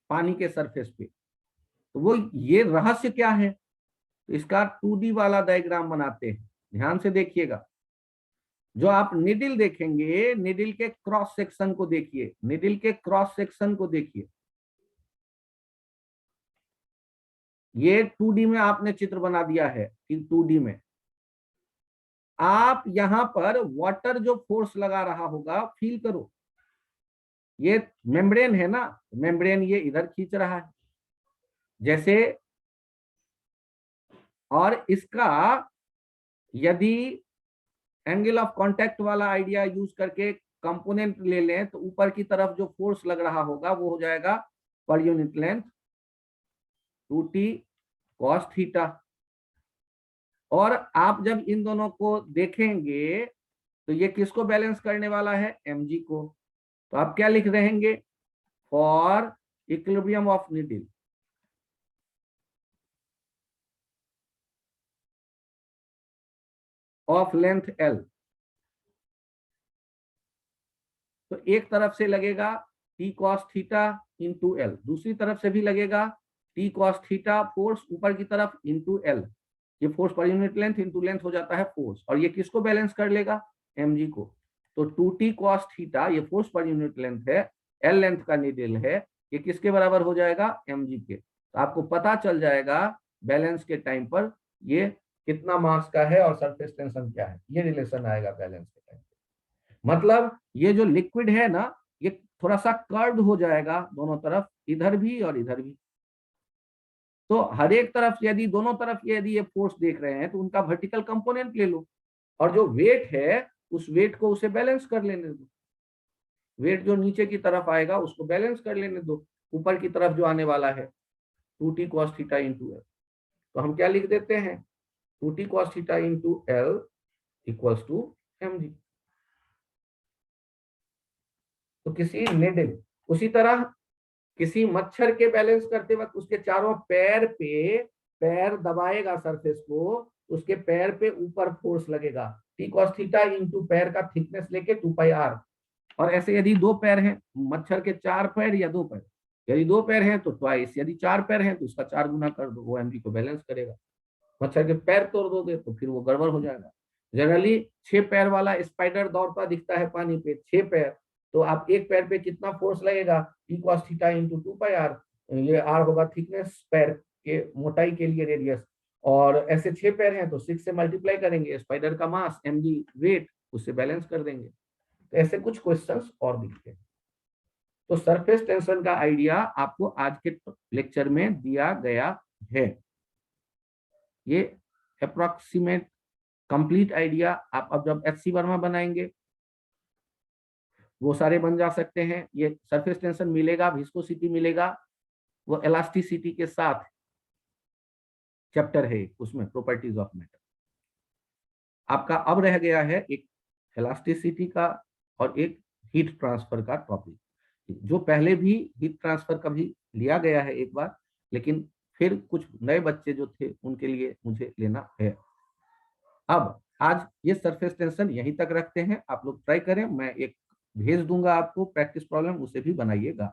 पानी के सरफेस पे। तो वो ये रहस्य क्या है, तो इसका 2D वाला डायग्राम बनाते हैं, ध्यान से देखिएगा। जो आप निडल देखेंगे, निडल के क्रॉस सेक्शन को देखिए, निडल के क्रॉस सेक्शन को देखिए। ये 2D में आपने चित्र बना दिया है कि 2D में आप यहां पर वाटर जो फोर्स लगा रहा होगा फील करो। ये मेम्ब्रेन है ना, मेम्ब्रेन ये इधर खींच रहा है जैसे, और इसका यदि एंगल ऑफ कांटेक्ट वाला आइडिया यूज करके कंपोनेंट ले लें तो ऊपर की तरफ जो फोर्स लग रहा होगा वो हो जाएगा per unit length 2t cos theta. और आप जब इन दोनों को देखेंगे तो ये किसको बैलेंस करने वाला है, mg को। तो आप क्या लिख रहेंगे, for equilibrium of needle of length L, तो एक तरफ से लगेगा t cos theta into L, दूसरी तरफ से भी लगेगा t cos थीटा फोर्स ऊपर की तरफ इंटू L। ये force per unit length into length हो जाता है फोर्स, और ये किसको बैलेंस कर लेगा, mg को। तो 2t cos थीटा ये फोर्स पर यूनिट लेंथ है, L लेंथ का निडल है, ये किसके बराबर हो जाएगा, mg के। तो आपको पता चल जाएगा बैलेंस के टाइम पर ये कितना मास का है और सरफेस टेंशन क्या है, ये रिलेशन आएगा बैलेंस के टाइम पे। मतलब ये जो लिक्विड है ना, ये थोड़ा सा कर्व्ड हो जाएगा दोनों तरफ, इधर भी और इधर भी। तो हर एक तरफ यदि दोनों तरफ यदि ये फोर्स देख रहे हैं तो उनका वर्टिकल कंपोनेंट ले लो, और जो वेट है उस वेट को उसे बैलेंस कर लेने दो। वेट जो नीचे की तरफ आएगा उसको बैलेंस कर लेने दो ऊपर की तरफ जो आने वाला है 2t cos theta into L। तो हम क्या लिख देते हैं, 2t cos theta into L equals to mg। तो किसी निडल, उसी तरह किसी मच्छर के बैलेंस करते वक्त उसके चारों पैर पे, पैर दबाएगा सरफेस को, उसके पैर पे ऊपर फोर्स लगेगा t cos थीटा इंटू पैर का थिकनेस लेके 2πr। और ऐसे यदि दो पैर हैं, मच्छर के 4 पैर या 2 पैर, यदि 2 पैर हैं तो ट्वाइस, यदि 4 पैर हैं तो उसका 4 गुना कर दो, वो mg को बैलेंस करेगा। मच्छर के पैर तोड़ दोगे तो फिर वो गड़बड़ हो जाएगा। जनरली 6 पैर वाला स्पाइडर दौड़ता दिखता है पानी पे, 6 पैर, तो आप एक पैर पे कितना फोर्स लगेगा, t cos theta into 2πr, ये r होगा थिकनेस पैर के मोटाई के लिए रेडियस, और ऐसे 6 पैर हैं तो 6 से मल्टीप्लाई करेंगे, स्पाइडर का मास mg वेट, उससे बैलेंस कर देंगे। तो ऐसे कुछ क्वेश्चंस और दिखते हैं। तो सरफेस टेंशन का आइडिया आपको आज के लेक्चर में दिया गया है। ये अप्रोक्सीमेट कंप्लीट आइडिया आप अब जब HC वर्मा बनाएंगे वो सारे बन जा सकते हैं। ये सरफेस टेंशन मिलेगा, विस्कोसिटी मिलेगा, वो इलास्टिसिटी के साथ चैप्टर है, उसमें प्रॉपर्टीज ऑफ मैटर। आपका अब रह गया है एक इलास्टिसिटी का और एक हीट ट्रांसफर का टॉपिक, जो पहले भी हीट ट्रांसफर का भी लिया गया है एक बार, लेकिन फिर कुछ नए बच्चे जो थे उनके लिए मुझे लेना है। अब आज ये सरफेस टेंशन यहीं तक रखते हैं, आप लोग ट्राई करें, मैं एक भेज दूंगा आपको प्रैक्टिस प्रॉब्लम, उसे भी बनाइएगा।